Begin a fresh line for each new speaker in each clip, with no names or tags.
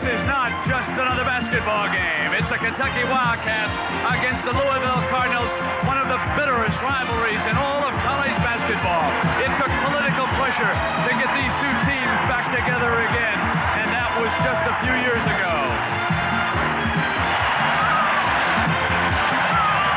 is not just another basketball game. It's the Kentucky Wildcats against the Louisville Cardinals, one of the bitterest rivalries in all of college basketball. It took political pressure to get these two teams back together again, and that was just a few years ago.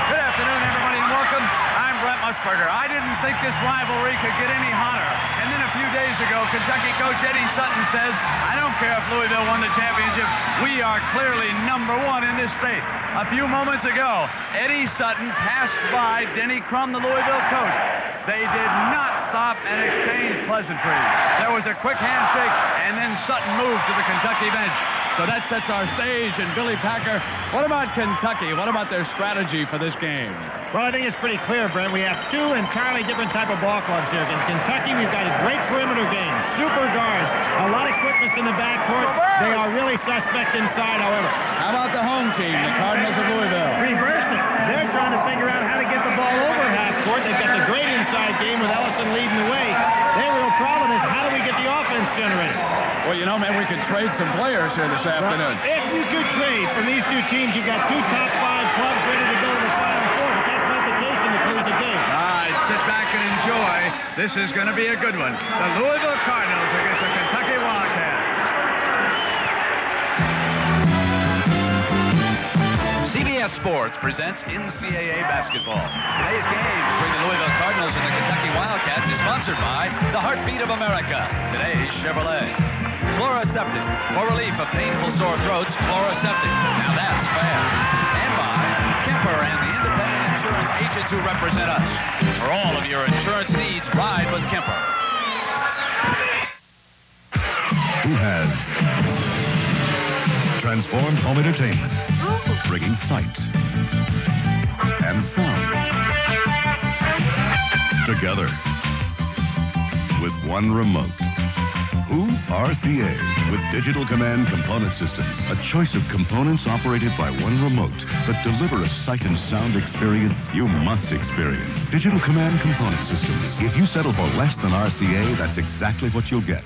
Good afternoon, everybody, and welcome. I'm Brent Musburger. I didn't think this rivalry could get any hotter. And then a few days ago, Kentucky coach Eddie Sutton says, I don't care if Louisville won the championship. We are clearly #1 in this state. A few moments ago, Eddie Sutton passed by Denny Crum, the Louisville coach. They did not stop and exchange pleasantries. There was a quick handshake, and then Sutton moved to the Kentucky bench. So that sets our stage. And Billy Packer, what about Kentucky? What about their strategy for this game?
Well, I think it's pretty clear, Brent. We have two entirely different type of ball clubs here. In Kentucky, we've got a great perimeter game, super guards, a lot of quickness in the backcourt. They are really suspect inside, however.
How about the home team, the Cardinals of Louisville?
Reverse it. They're trying to figure out how to get the ball over half court. They've got the great inside game with Ellison leading the way. Their real problem is how do we get the offense generated?
Well, you know, man, we could trade some players here this afternoon.
If you could trade from these two teams, you've got two top 5 clubs ready to go to the Final Four, but that's not the case in the Collegiate game.
All right, sit back and enjoy. This is going to be a good one. The Louisville Cardinals against the Kentucky Wildcats.
CBS Sports presents NCAA basketball. Today's game between the Louisville Cardinals and the Kentucky Wildcats is sponsored by the Heartbeat of America, today's Chevrolet. Chloraseptic, for relief of painful sore throats, Chloraseptic. Now that's fair. And by Kemper and the independent insurance agents who represent us. For all of your insurance needs, ride with Kemper.
Who has transformed home entertainment, bringing sight and sound together with one remote. Who? RCA, with Digital Command Component Systems. A choice of components operated by one remote that deliver a sight and sound experience you must experience. Digital Command Component Systems. If you settle for less than RCA, that's exactly what you'll get.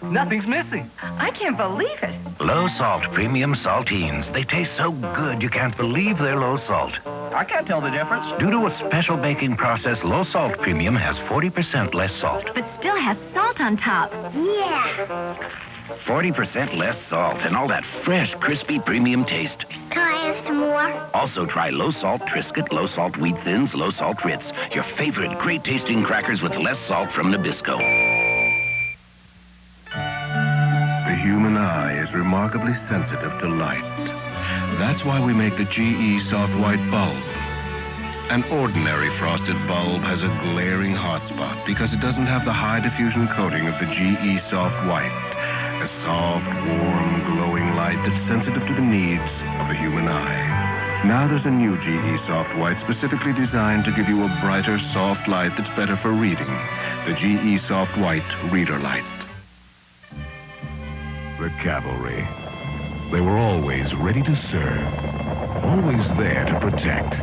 Nothing's missing.
I can't believe it.
Low salt premium saltines. They taste so good you can't believe they're low salt.
I can't tell the difference.
Due to a special baking process, low salt premium has 40% less salt.
But still has salt on top. Yeah.
40% less salt and all that fresh, crispy premium taste.
Can I have some more?
Also try low salt Triscuit, low salt wheat thins, low salt Ritz. Your favorite great tasting crackers with less salt from Nabisco.
The human eye is remarkably sensitive to light. That's why we make the GE Soft White bulb. An ordinary frosted bulb has a glaring hot spot because it doesn't have the high diffusion coating of the GE Soft White. A soft, warm, glowing light that's sensitive to the needs of the human eye. Now there's a new GE Soft White specifically designed to give you a brighter, soft light that's better for reading. The GE Soft White Reader Light.
The cavalry. They were always ready to serve, always there to protect.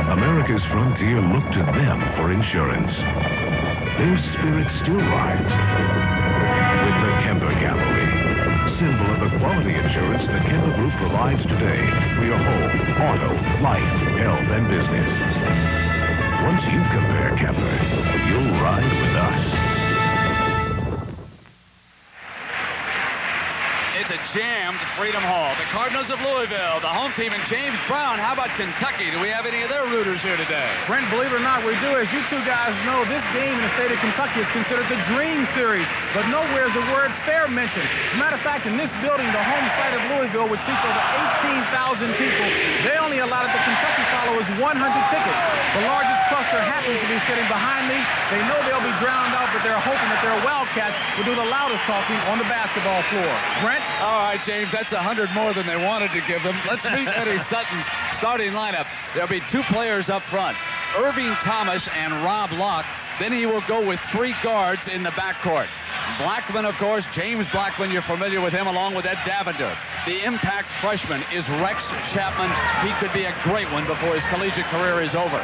America's frontier looked to them for insurance. Their spirit still rides with the Kemper Cavalry, symbol of the quality insurance the Kemper Group provides today for your home, auto, life, health, and business. Once you compare Kemper, you'll ride with us.
It's a jammed Freedom Hall. The Cardinals of Louisville, the home team, and James Brown. How about Kentucky? Do we have any of their rooters here today?
Brent, believe it or not, we do. As you two guys know, this game in the state of Kentucky is considered the Dream Series, but nowhere is the word fair mentioned. As a matter of fact, in this building, the home site of Louisville, which seats over 18,000 people, they only allotted the Kentucky followers 100 tickets. The largest cluster happens to be sitting behind me. They know they'll be drowned out, but they're hoping that their Wildcats will do the loudest talking on the basketball floor. Brent?
All right, James, that's 100 more than they wanted to give him. Let's meet Eddie Sutton's starting lineup. There'll be 2 players up front, Irving Thomas and Rob Locke. Then he will go with 3 guards in the backcourt. Blackman, of course, James Blackman, you're familiar with him, along with Ed Davender. The impact freshman is Rex Chapman. He could be a great one before his collegiate career is over.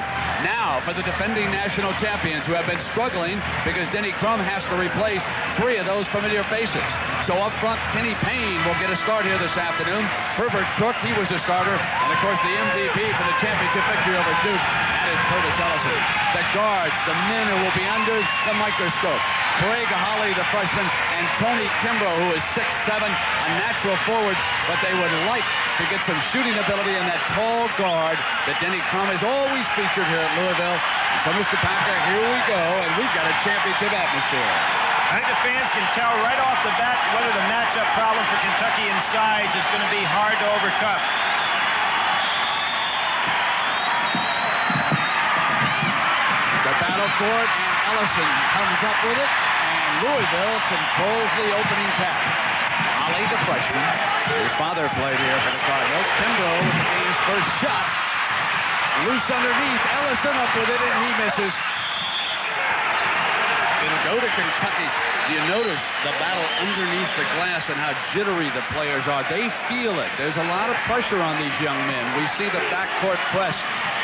Now for the defending national champions who have been struggling because Denny Crum has to replace 3 of those familiar faces.
So up front, Kenny Payne will get a start here this afternoon. Herbert Cook, he was a starter. And, of course, the MVP for the championship victory over Duke, that is Curtis Ellison. The guards, the men who will be under the microscope. Craig Holly, the freshman, and Tony Kimbrough, who is 6'7", a natural forward, but they would like to get some shooting ability in that tall guard that Denny Crum has always featured here at Louisville. And so, Mr. Packer, here we go, and we've got a championship atmosphere.
I think the fans can tell right off the bat whether the matchup problem for Kentucky in size is going to be hard to overcome.
The battle for it, and Ellison comes up with it, and Louisville controls the opening tap. Holly, the freshman, his father played here for the Cardinals. Kimbrough with the game's first shot. Loose underneath, Ellison up with it, and he misses. It'll go to Kentucky. You notice the battle underneath the glass and how jittery the players are. They feel it. There's a lot of pressure on these young men. We see the backcourt press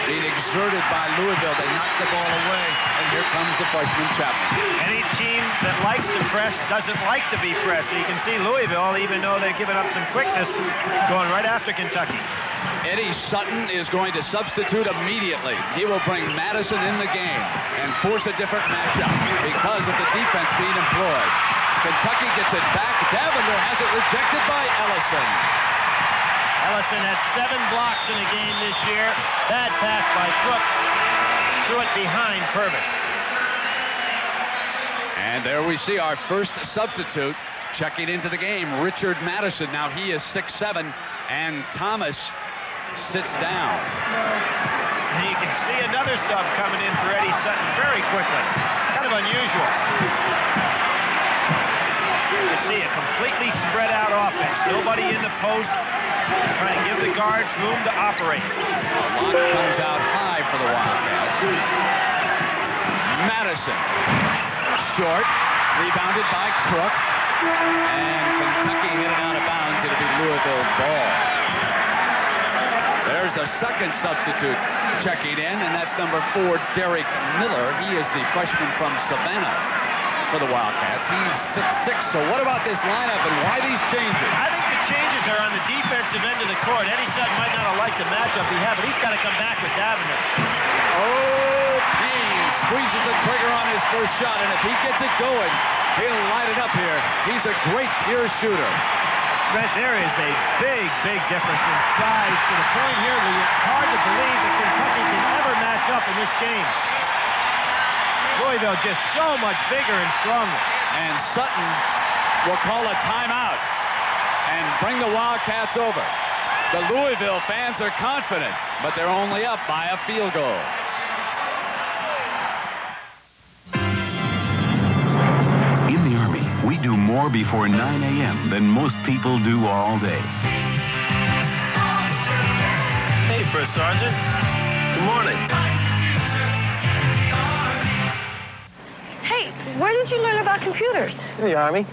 being exerted by Louisville. They knock the ball away, and here comes the freshman Chapman.
Any team that likes to press doesn't like to be pressed. So you can see Louisville, even though they've given up some quickness, going right after Kentucky.
Eddie Sutton is going to substitute immediately. He will bring Madison in the game and force a different matchup because of the defense being employed. Kentucky gets it back. Davender has it rejected by Ellison.
Ellison had 7 blocks in a game this year. Bad pass by Crook. Threw it behind Purvis.
And there we see our first substitute checking into the game, Richard Madison. Now he is 6'7", and Thomas sits down.
And you can see another sub coming in for Eddie Sutton very quickly. Kind of unusual. You see a completely spread out offense. Nobody in the post. Trying to give the guards room to operate.
A lock comes out high for the Wildcats. Madison. Short. Rebounded by Crook. And Kentucky hit it out of bounds. It'll be Louisville's ball. There's the second substitute checking in, and that's number 4, Derek Miller. He is the freshman from Savannah for the Wildcats. He's 6'6", so what about this lineup and why these changes?
I think the changes are on the defensive end of the court. Eddie Sutton might not have liked the matchup he had, but he's got to come back with Davender.
Oh, Payne squeezes the trigger on his first shot, and if he gets it going, he'll light it up here. He's a great pure shooter.
Brent, there is a big, big difference in size to the point here where it's hard to believe that Kentucky can ever match up in this game. Louisville just so much bigger and stronger.
And Sutton will call a timeout and bring the Wildcats over. The Louisville fans are confident, but they're only up by a field goal.
In the Army, we do more before 9 a.m. than most people do all day.
Hey, First Sergeant. Good morning.
Hey, where did you learn about computers?
In the Army.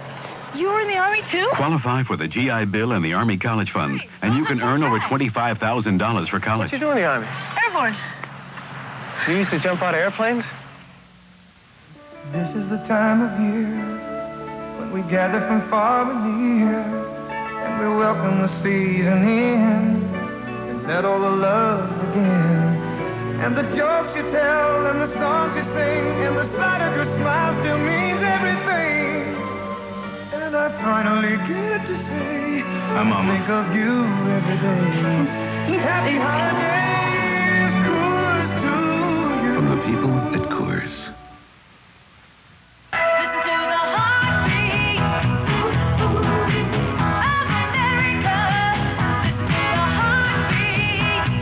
You were in the Army, too?
Qualify for the GI Bill and the Army College Fund, and you can earn over $25,000 for college.
What you do in the Army?
Airborne.
You used to jump out of airplanes?
This is the time of year when we gather from far and near, and we welcome the season in, and let all the love begin. And the jokes you tell, and the songs you sing, and the sight of your smile still means everything. And I finally get to say, I think of you every day. Happy holidays, Coors to you.
From the people at Coors.
Listen to the heartbeat of America. Listen to the heartbeat of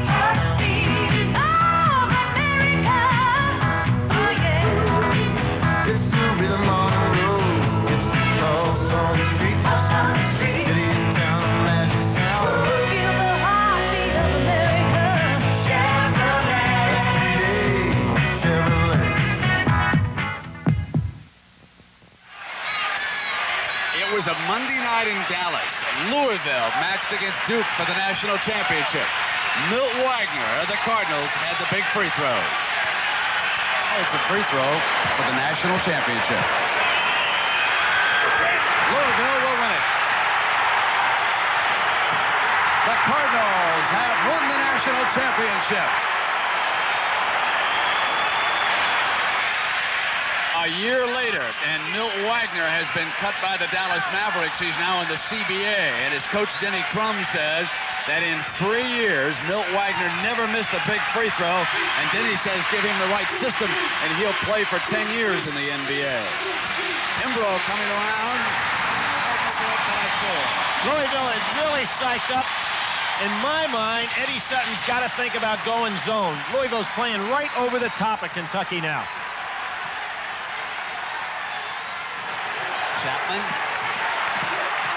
America. Oh, yeah.
It's the rhythm on the road. It's the pulse on the street. City and town, magic sound.
Feel the heartbeat of America. Chevrolet.
Chevrolet.
It was a Monday night in Dallas. Louisville matched against Duke for the national championship. Milt Wagner of the Cardinals had the big free throw. Oh, it's a free throw for the national championship. Louisville will win it.
And Milt Wagner has been cut by the Dallas Mavericks. He's now in the CBA. And his coach, Denny Crum, says that in 3 years, Milt Wagner never missed a big free throw. And Denny says give him the right system, and he'll play for 10 years in the NBA. Kimbrough coming around.
Louisville is really psyched up. In my mind, Eddie Sutton's got to think about going zone. Louisville's playing right over the top of Kentucky now.
Chapman.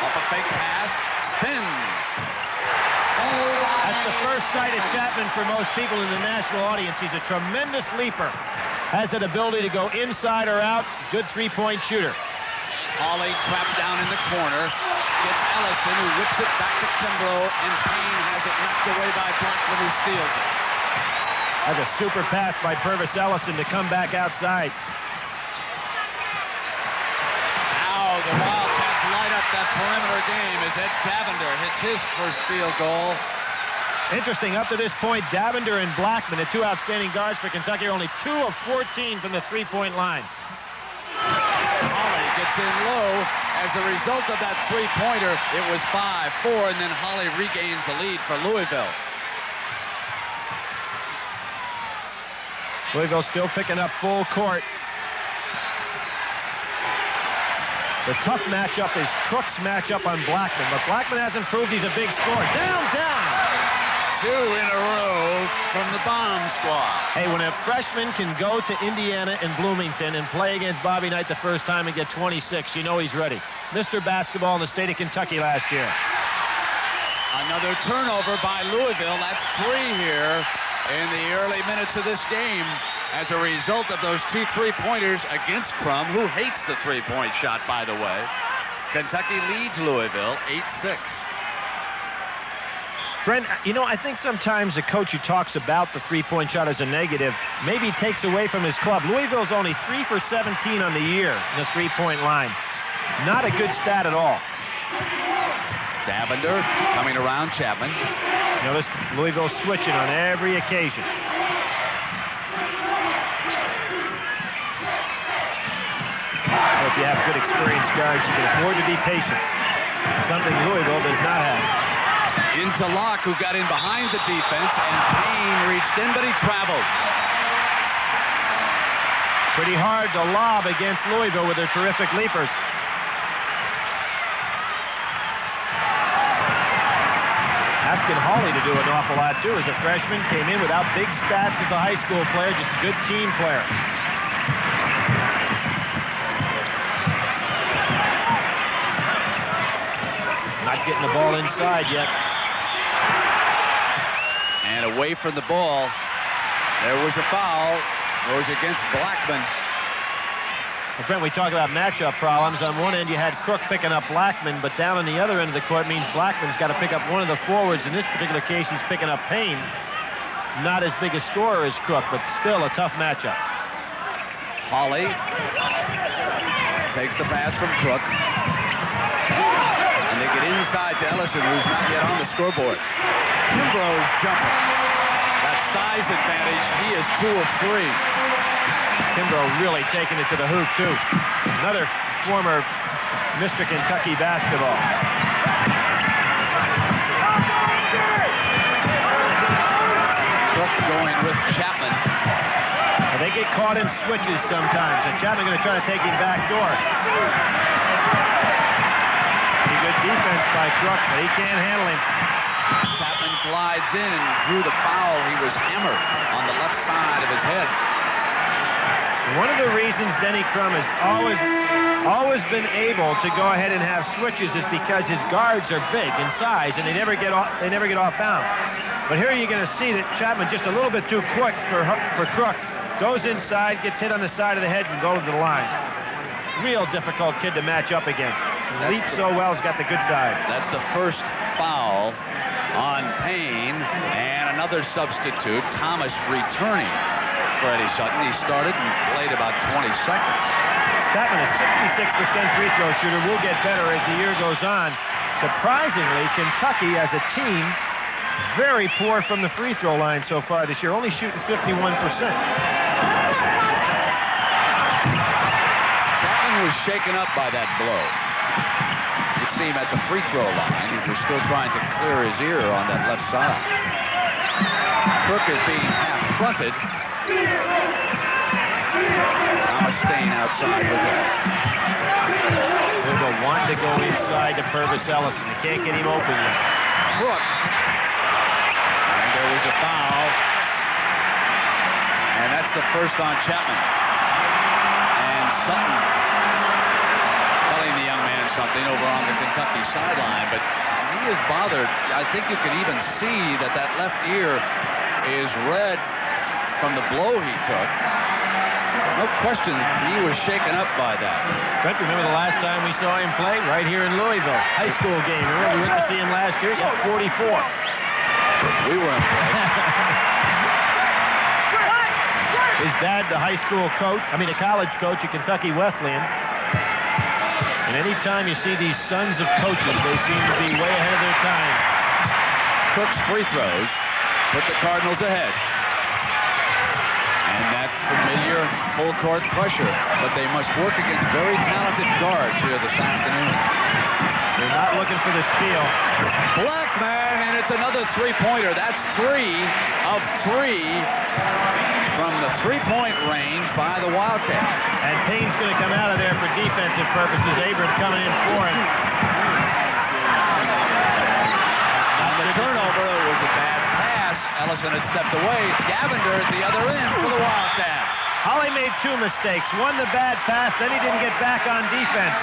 Off a fake pass. Spins.
That's the first sight of Chapman for most people in the national audience. He's a tremendous leaper. Has that ability to go inside or out. Good three-point shooter.
Hawley trapped down in the corner. Gets Ellison, who whips it back to Kimbrough, and Payne has it knocked away by Blackman, who steals it.
That's a super pass by Purvis Ellison to come back outside.
Now the Wildcats light up that perimeter game as Ed Davender hits his first field goal.
Interesting, up to this point, Davender and Blackman, the two outstanding guards for Kentucky, are only 2 of 14 from the three-point line.
Hawley gets in low. As a result of that three-pointer, it was 5-4, and then Hawley regains the lead for Louisville.
Louisville still picking up full court. The tough matchup is Crook's matchup on Blackman, but Blackman hasn't proved he's a big scorer. Down!
2 in a row from the bomb squad.
Hey, when a freshman can go to Indiana and Bloomington and play against Bobby Knight the first time and get 26, you know he's ready. Mr. Basketball in the state of Kentucky last year.
Another turnover by Louisville. That's 3 here in the early minutes of this game as a result of those 2 three-pointers against Crum, who hates the three-point shot, by the way. Kentucky leads Louisville 8-6.
Brent, you know, I think sometimes a coach who talks about the three-point shot as a negative maybe takes away from his club. Louisville's only 3 for 17 on the year in the three-point line. Not a good stat at all.
Davender coming around Chapman.
Notice Louisville switching on every occasion. If you have good experienced guards, you can afford to be patient. Something Louisville does not have.
Into Locke, who got in behind the defense, and Payne reached in, but he traveled.
Pretty hard to lob against Louisville with their terrific leapers. Asking Hawley to do an awful lot, too, as a freshman. Came in without big stats as a high school player, just a good team player. Not getting the ball inside yet.
And away from the ball, there was a foul. Goes against Blackman.
Well, Brent, we talk about matchup problems. On one end, you had Crook picking up Blackman, but down on the other end of the court means Blackman's got to pick up one of the forwards. In this particular case, he's picking up Payne. Not as big a scorer as Crook, but still a tough matchup.
Hawley takes the pass from Crook. And they get inside to Ellison, who's not yet on the scoreboard. Kimbrough's jumping. That size advantage, he is 2 of 3.
Kimbrough really taking it to the hoop, too. Another former Mr. Kentucky basketball.
Crook going with Chapman.
Well, they get caught in switches sometimes, and Chapman going to try to take him back door. Pretty good defense by Crook, but he can't handle him.
Chapman glides in and drew the foul. He was hammered on the left side of his head.
One of the reasons Denny Crum has always been able to go ahead and have switches is because his guards are big in size and they never get off bounds. But here you're going to see that Chapman just a little bit too quick for Crook. Goes inside, gets hit on the side of the head, and goes to the line. Real difficult kid to match up against. Leaps so well, he's got the good size.
That's the first foul on Payne, and another substitute, Thomas, returning for Eddie Sutton. He started and played about 20 seconds.
Chapman, a 66% free throw shooter, will get better as the year goes on. Surprisingly, Kentucky as a team, very poor from the free throw line so far this year, only shooting 51%.
Chapman was shaken up by that blow. It seemed at the free throw line, he was still trying to clear his ear on that left side. Crook is being half fronted. Thomas staying outside with it.
Louisville wanted to go inside to Purvis Ellison. They can't get him open yet.
Crook. And there was a foul. And that's the first on Chapman. And Sutton telling the young man something over on the Kentucky sideline, but he is bothered. I think you can even see that that left ear is red from the blow he took. No question he was shaken up by that.
Brent, remember the last time we saw him play? Right here in Louisville. High school game. Remember we went to see him last year? He got 44.
We were impressed.
His dad, the high school coach, a college coach at Kentucky Wesleyan. And anytime you see these sons of coaches, they seem to be way ahead of their time.
Cook's free throws put the Cardinals ahead. And that familiar full court pressure, but they must work against very talented guards here this afternoon.
They're not looking for the steal.
Blackman, and it's another three-pointer. That's 3 of 3 from the three-point range by the Wildcats.
And Payne's going to come out of there for defensive purposes. Abram coming in for him.
On the turnover, it was a bad pass. Ellison had stepped away. It's Gavender at the other end for the Wildcats.
Holly made 2 mistakes. One, the bad pass, then he didn't get back on defense.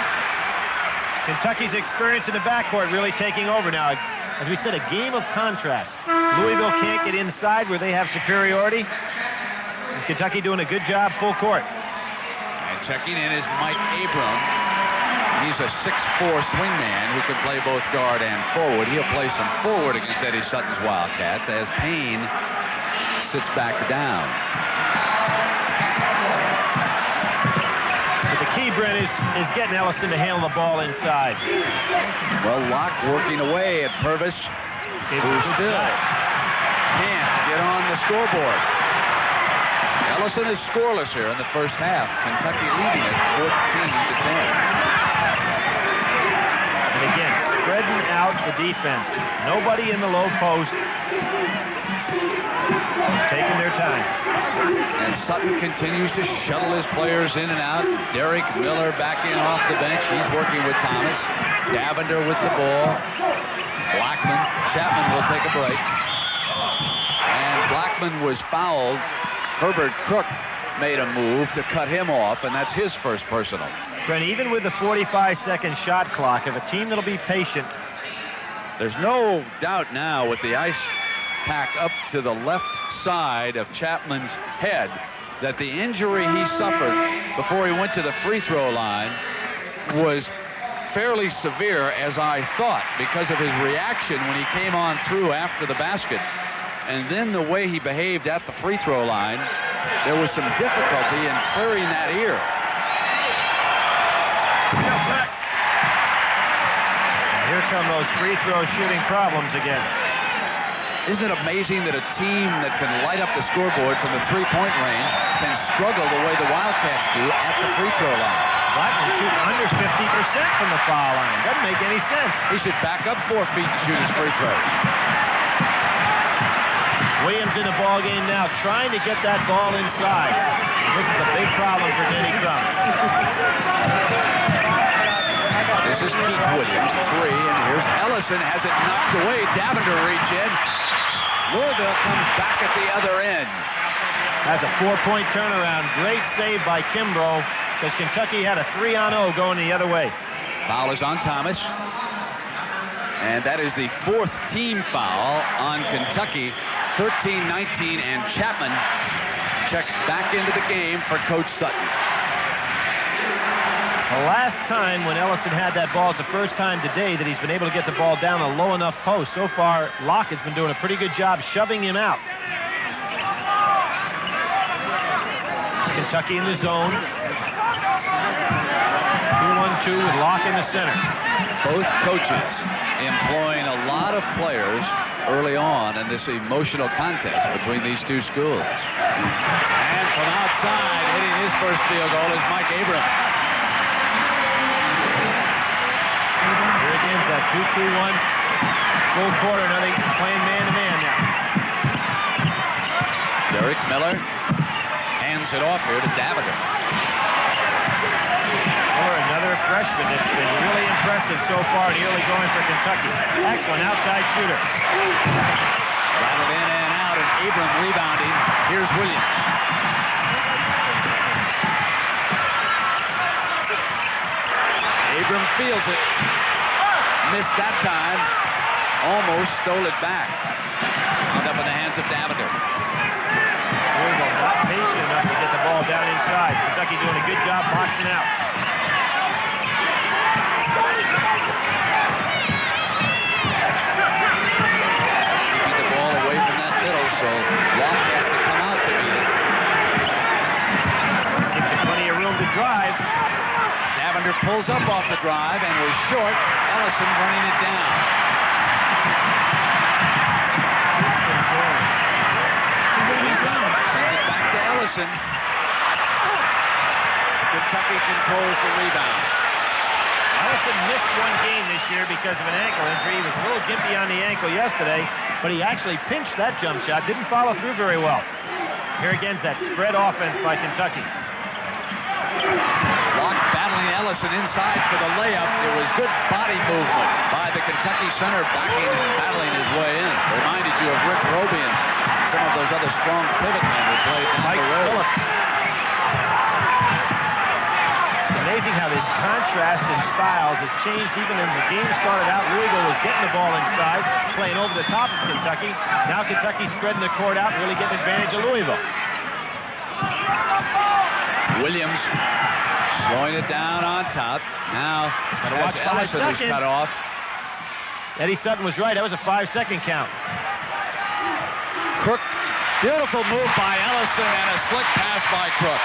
Kentucky's experience in the backcourt really taking over now. As we said, a game of contrast. Louisville can't get inside where they have superiority. And Kentucky doing a good job full court.
And checking in is Mike Abram. He's a 6'4 swingman who can play both guard and forward. He'll play some forward against Eddie Sutton's Wildcats as Payne sits back down.
But the key, Brent, is getting Ellison to handle the ball inside.
Well, Locke working away at Purvis, who still can't get on the scoreboard. Ellison is scoreless here in the first half. Kentucky leading it 14-10.
And again, spreading out the defense. Nobody in the low post. Taking their time.
And Sutton continues to shuttle his players in and out. Derek Miller backing off the bench. He's working with Thomas. Gavender with the ball. Blackman. Chapman will take a break. And Blackman was fouled. Herbert Crook made a move to cut him off, and that's his first personal.
Brent, even with the 45-second shot clock, of a team that'll be patient.
There's no doubt now with the ice pack up to the left side of Chapman's head that the injury he suffered before he went to the free throw line was fairly severe, as I thought, because of his reaction when he came on through after the basket. And then the way he behaved at the free throw line, there was some difficulty in clearing that ear.
Here come those free throw shooting problems again.
Isn't it amazing that a team that can light up the scoreboard from the three-point range can struggle the way the Wildcats do at the free throw line?
Blackman shooting under 50% from the foul line. Doesn't make any sense.
He should back up 4 feet and shoot his free throws.
Williams in the ball game now, trying to get that ball inside. This is a big problem for Denny Crum.
This is Keith Williams, 3, and here's Ellison, has it knocked away. Davender reach in. Louisville comes back at the other end.
That's a 4-point turnaround. Great save by Kimbrough, because Kentucky had a 3-on-0 going the other way.
Foul is on Thomas. And that is the 4th team foul on Kentucky. 13-19, and Chapman checks back into the game for Coach Sutton.
The last time when Ellison had that ball is the first time today that he's been able to get the ball down a low enough post. So far, Locke has been doing a pretty good job shoving him out. Kentucky in the zone. 2-1-2 with Locke in the center.
Both coaches employing a lot of players early on in this emotional contest between these two schools. And from outside, hitting his first field goal is Mike Abram.
Ends that 2-2-1 full quarter. Now they're playing man-to-man now.
Derek Miller hands it off here to Davinder.
Miller, another freshman that's been really impressive so far in the early going for Kentucky. Excellent outside shooter.
Rattled in and out, and Abram rebounding. Here's Williams. Abram feels it. Missed that time. Almost stole it back. Wound up in the hands of Davinder.
Louisville not patient enough to get the ball down inside. Kentucky doing a good job boxing out.
Keeping the ball away from that middle, so Locke has to come out to meet it.
Gives you plenty of room to drive.
Davinder pulls up off the drive and was short. Ellison running it down. Sends it back to Ellison. Kentucky controls the rebound.
Ellison missed one game this year because of an ankle injury. He was a little gimpy on the ankle yesterday, but he actually pinched that jump shot. Didn't follow through very well. Here again's that spread offense by Kentucky.
Locke battling Ellison inside for the layup. It was good body movement by the Kentucky center, backing and battling his way in. Reminded you of Rick Roby and some of those other strong pivot men who played down
Mike
the road.
Phillips. It's amazing how this contrast in styles has changed even as the game started out. Louisville was getting the ball inside, playing over the top of Kentucky. Now Kentucky's spreading the court out and really getting advantage of Louisville.
Williams slowing it down on top. Now,
Gotta watch 5
Ellison was
seconds.
cut off.
Eddie Sutton was right. That was a 5-second count.
Crook, beautiful move by Ellison and a slick pass by Crook.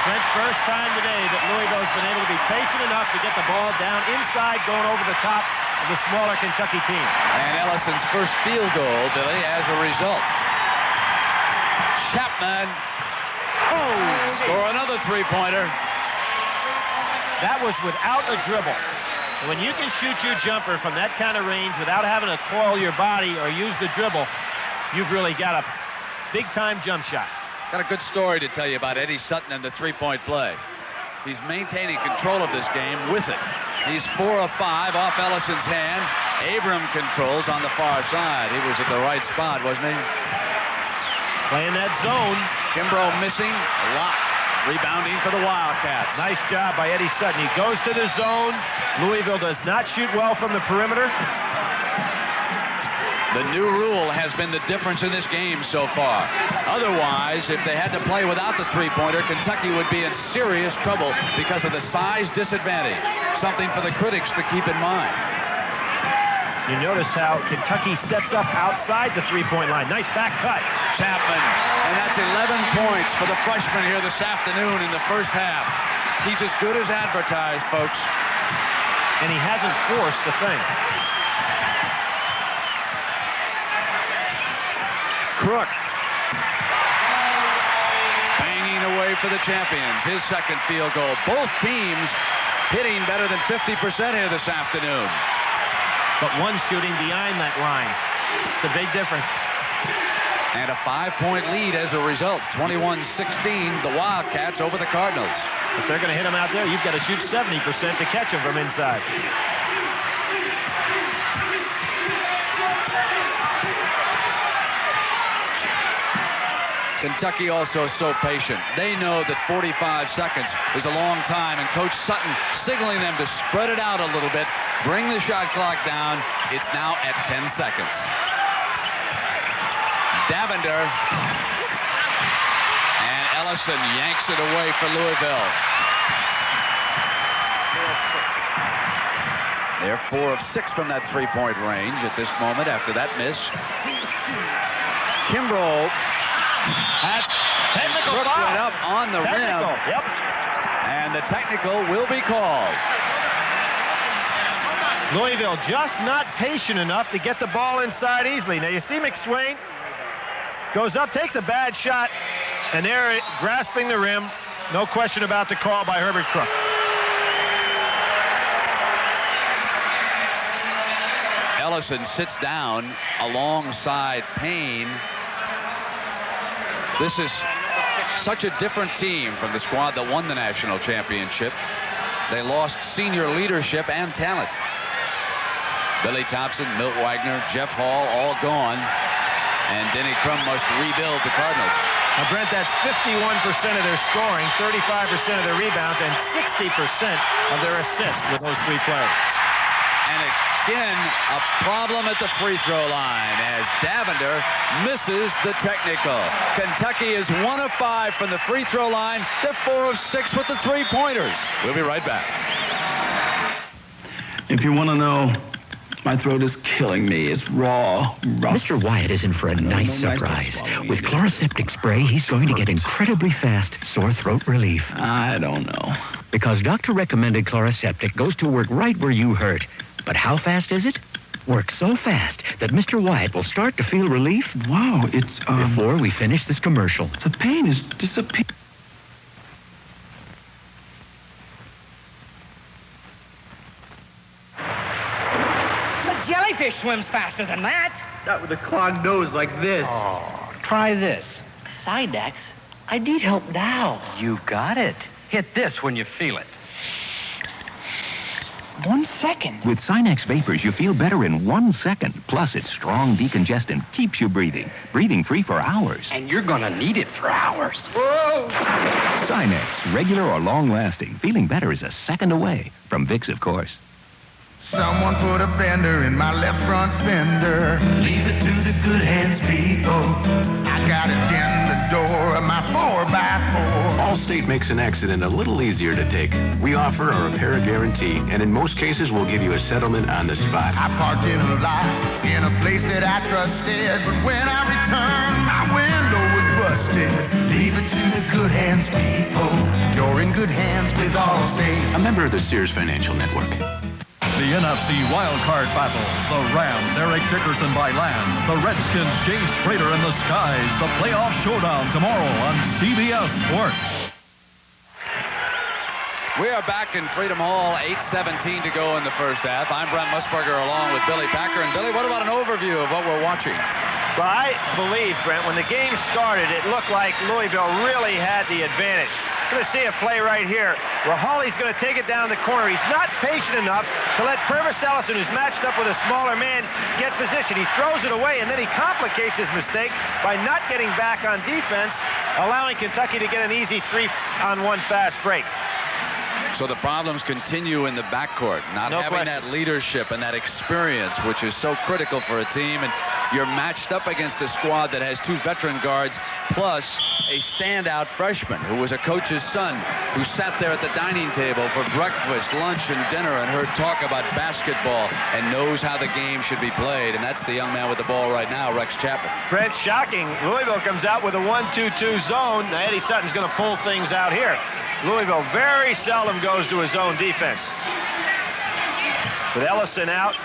Trent's first time today that Louisville's been able to be patient enough to get the ball down inside, going over the top of the smaller Kentucky team.
And Ellison's first field goal, Billy, as a result. Chapman. Oh, score another three-pointer.
That was without a dribble. And when you can shoot your jumper from that kind of range without having to coil your body or use the dribble, you've really got a big-time jump shot.
Got a good story to tell you about Eddie Sutton and the three-point play. He's maintaining control of this game with it. He's 4 of 5 off Ellison's hand. Abram controls on the far side. He was at the right spot, wasn't he?
Playing that zone.
Kimbrough missing. Locke rebounding for the Wildcats.
Nice job by Eddie Sutton. He goes to the zone. Louisville does not shoot well from the perimeter.
The new rule has been the difference in this game so far. Otherwise, if they had to play without the three-pointer, Kentucky would be in serious trouble because of the size disadvantage. Something for the critics to keep in mind.
You notice how Kentucky sets up outside the three-point line. Nice back cut.
Chapman, and that's 11 points for the freshman here this afternoon in the first half. He's as good as advertised, folks.
And he hasn't forced a thing.
Crook. Banging away for the champions. His second field goal. Both teams hitting better than 50% here this afternoon.
But one shooting behind that line. It's a big difference.
And a 5-point lead as a result. 21-16, the Wildcats over the Cardinals.
If they're going to hit them out there, you've got to shoot 70% to catch them from inside.
Kentucky also so patient. They know that 45 seconds is a long time, and Coach Sutton signaling them to spread it out a little bit, bring the shot clock down. It's now at 10 seconds. Davinder. And Ellison yanks it away for Louisville. They're 4 of 6 from that three-point range at this moment after that miss. Kimbrough.
That's technical
Crook
foul.
went up on the rim.
Yep.
And the technical will be called.
Louisville just not patient enough to get the ball inside easily. Now you see McSwain goes up, takes a bad shot, and they're grasping the rim. No question about the call by Herbert Crook.
Ellison sits down alongside Payne. This is such a different team from the squad that won the national championship. They lost senior leadership and talent. Billy Thompson, Milt Wagner, Jeff Hall, all gone. And Denny Crum must rebuild the Cardinals.
Now, Brent, that's 51% of their scoring, 35% of their rebounds, and 60% of their assists with those three players.
And again, a problem at the free throw line as Davender misses the technical. Kentucky is 1 of 5 from the free throw line. They're 4 of 6 with the three-pointers. We'll be right back.
If you want to know, my throat is killing me. It's raw, rough.
Mr. Wyatt is in for a nice surprise. With Chloroseptic spray, he's going to get incredibly fast sore throat relief.
I don't know.
Because doctor recommended Chloroseptic goes to work right where you hurt. But how fast is it? Works so fast that Mr. Wyatt will start to feel relief.
Wow, it's,
before we finish this commercial.
The pain is disappearing.
Jellyfish swims faster than that.
Not with a clogged nose like this.
Oh, try this. Sidex, I need help now.
You got it. Hit this when you feel it.
1 second.
With Sinex Vapors, you feel better in 1 second. Plus, its strong decongestant keeps you breathing free for hours.
And you're gonna need it for hours.
Whoa!
Sinex, regular or long-lasting. Feeling better is a second away. From Vicks, of course.
Someone put a bender in my left front fender. Leave it to the good hands, people. I got it in the door of my 4x4.
Allstate makes an accident a little easier to take. We offer a repair guarantee, and in most cases, we'll give you a settlement on the spot.
I parked in a lot in a place that I trusted, but when I returned, my window was busted. Leave it to the good hands, people. You're in good hands with Allstate.
A member of the Sears Financial Network.
The NFC wildcard battle. The Rams, Eric Dickerson by land. The Redskins, Jay Schrader in the skies. The playoff showdown tomorrow on CBS Sports.
We are back in Freedom Hall, 8:17 to go in the first half. I'm Brent Musburger along with Billy Packer. And Billy, what about an overview of what we're watching?
Well, I believe, Brent, when the game started, it looked like Louisville really had the advantage. Going to see a play right here where Hawley's going to take it down the corner. He's not patient enough to let Purvis Ellison, who's matched up with a smaller man, get position. He throws it away, and then he complicates his mistake by not getting back on defense, allowing Kentucky to get an easy 3-on-1 fast break.
So the problems continue in the backcourt, not having that leadership and that experience, which is so critical for a team. And you're matched up against a squad that has 2 veteran guards, plus a standout freshman who was a coach's son, who sat there at the dining table for breakfast, lunch, and dinner and heard talk about basketball and knows how the game should be played. And that's the young man with the ball right now, Rex Chapman.
Brent, shocking. Louisville comes out with a 1-2-2 zone. Now, Eddie Sutton's going to pull things out here. Louisville very seldom goes to his own defense. With Ellison out.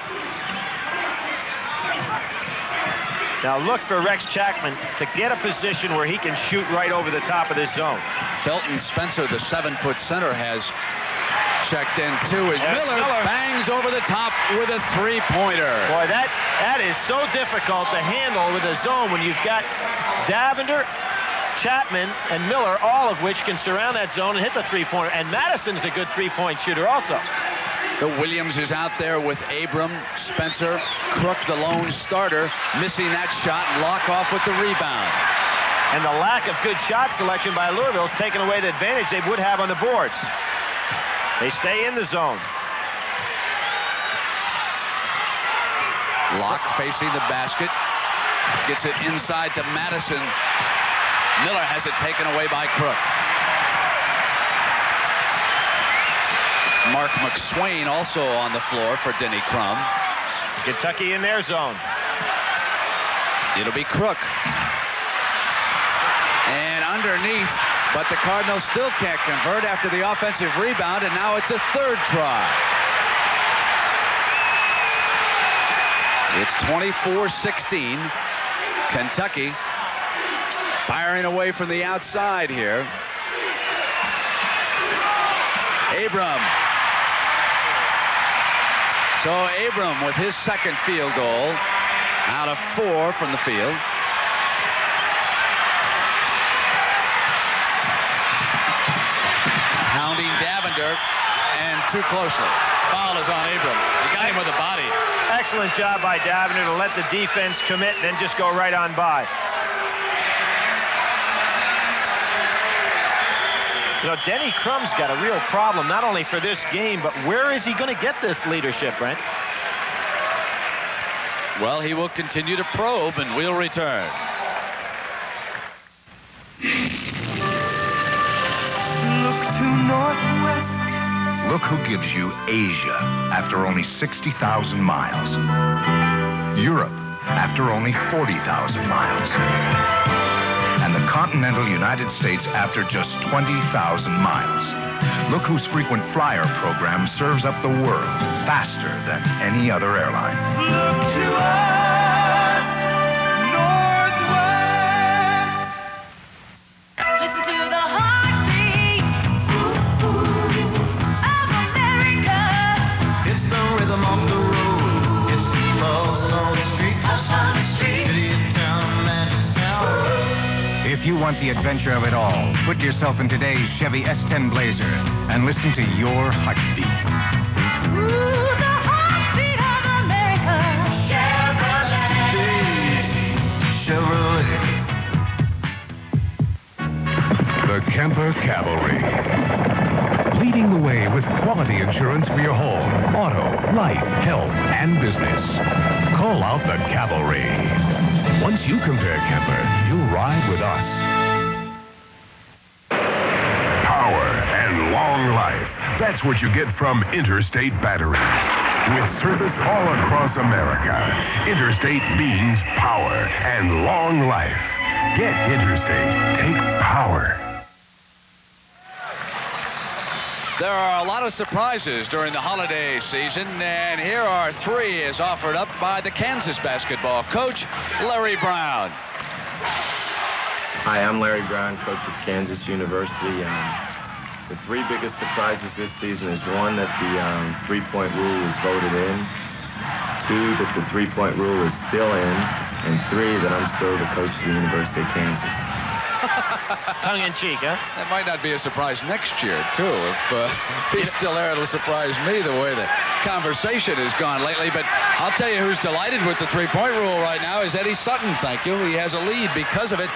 Now look for Rex Chapman to get a position where he can shoot right over the top of this zone.
Felton Spencer, the 7-foot center, has checked in too as Miller bangs over the top with a 3-pointer.
Boy, that is so difficult to handle with a zone when you've got Davender, Chapman, and Miller, all of which can surround that zone and hit the 3-pointer. And Madison's a good 3-point shooter also.
The Williams is out there with Abram, Spencer, Crook, the lone starter, missing that shot, and Locke off with the rebound.
And the lack of good shot selection by Louisville is taking away the advantage they would have on the boards. They stay in the zone.
Locke facing the basket, gets it inside to Madison. Miller has it taken away by Crook. Mark McSwain also on the floor for Denny Crum.
Kentucky in their zone.
It'll be Crook. And underneath, but the Cardinals still can't convert after the offensive rebound, and now it's a 3rd try. It's 24-16. Kentucky firing away from the outside here. Abram. So Abram with his second field goal out of 4 from the field. Hounding Davender, and too closely. Foul is on Abram. He got him with the body.
Excellent job by Davender to let the defense commit and then just go right on by. You know, Denny Crum's got a real problem, not only for this game, but where is he going to get this leadership, Brent?
Well, he will continue to probe, and we'll return.
Look to northwest.
Look who gives you Asia after only 60,000 miles. Europe after only 40,000 miles. And the continental United States after just 20,000 miles. Look whose frequent flyer program serves up the world faster than any other airline.
Look to us, northwest.
Listen to the heartbeat of America.
It's the rhythm of the road. It's pulse on the street.
Pulse on the street.
City and town, magic sound.
If you want the adventure of it all, put yourself in today's Chevy S10 Blazer and listen to your heartbeat.
Ooh, the heartbeat of America.
Chevrolet.
The Kemper Cavalry. Leading the way with quality insurance for your home, auto, life, health, and business. Call out the Cavalry. Once you compare Kemper, you'll ride with us.
Power and long life. That's what you get from Interstate Batteries. With service all across America, Interstate means power and long life. Get Interstate. Take power.
There are a lot of surprises during the holiday season, and here are 3 as offered up by the Kansas basketball coach, Larry Brown.
Hi, I'm Larry Brown, coach of Kansas University. The 3 biggest surprises this season is 1, that the 3-point rule was voted in, 2, that the 3-point rule is still in, and 3, that I'm still the coach of the University of Kansas.
Tongue-in-cheek, huh?
That might not be a surprise next year, too. If he's still there, it'll surprise me the way the conversation has gone lately. But I'll tell you who's delighted with the 3-point rule right now is Eddie Sutton, thank you. He has a lead because of it.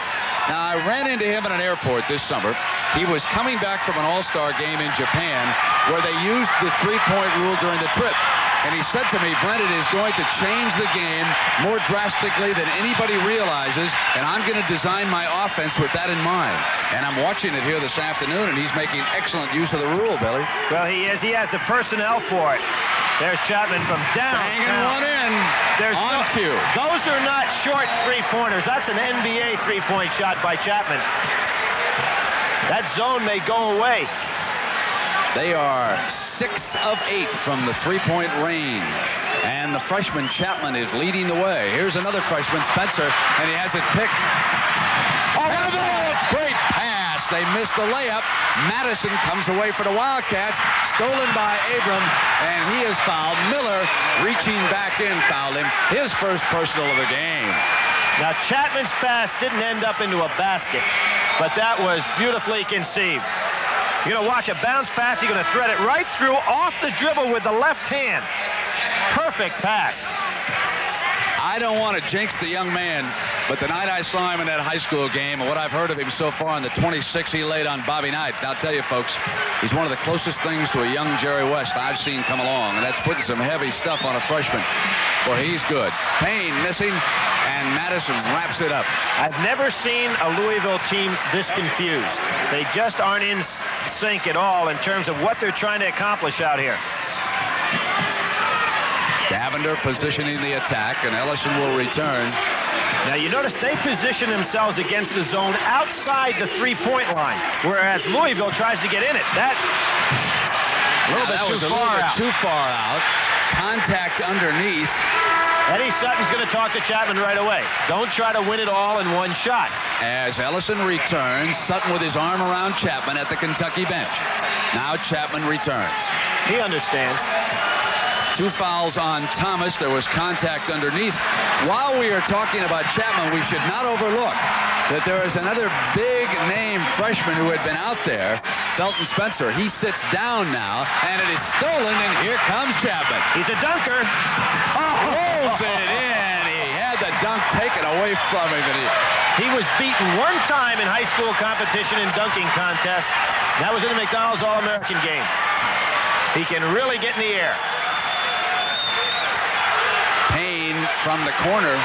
Now, I ran into him at an airport this summer. He was coming back from an all-star game in Japan where they used the 3-point rule during the trip. And he said to me, Brent, it is going to change the game more drastically than anybody realizes, and I'm going to design my offense with that in mind. And I'm watching it here this afternoon, and he's making excellent use of the rule, Billy.
Well, he is. He has the personnel for it. There's Chapman from down.
Banging one in.
There's
on cue.
Those are not short three-pointers. That's an NBA three-point shot by Chapman. That zone may go away.
They are 6 of 8 from the 3-point range. And the freshman Chapman is leading the way. Here's another freshman, Spencer, and he has it picked. Oh, what a great pass. They missed the layup. Madison comes away for the Wildcats. Stolen by Abram, and he is fouled. Miller, reaching back in, fouled him. His first personal of the game.
Now, Chapman's pass didn't end up into a basket, but that was beautifully conceived. You're going to watch a bounce pass. You're going to thread it right through off the dribble with the left hand. Perfect pass.
I don't want to jinx the young man, but the night I saw him in that high school game and what I've heard of him so far on the 26 he laid on Bobby Knight, I'll tell you, folks, he's one of the closest things to a young Jerry West I've seen come along, and that's putting some heavy stuff on a freshman. Boy, he's good. Payne missing, and Madison wraps it up.
I've never seen a Louisville team this confused. They just aren't in sync at all in terms of what they're trying to accomplish out here.
Davender positioning the attack, and Ellison will return.
Now, you notice they position themselves against the zone outside the three-point line, whereas Louisville tries to get in it. That was a little bit too far out.
Contact underneath.
Eddie Sutton's going to talk to Chapman right away. Don't try to win it all in one shot.
As Ellison returns, Sutton with his arm around Chapman at the Kentucky bench. Now Chapman returns.
He understands.
2 fouls on Thomas. There was contact underneath. While we are talking about Chapman, we should not overlook that there is another big-name freshman who had been out there, Felton Spencer. He sits down now, and it is stolen, and here comes Chapman.
He's a dunker.
Holds it in. He had the dunk taken away from him, and
he was beaten one time in high school competition in dunking contests. That was in the McDonald's All-American game. He can really get in the air.
Payne from the corner.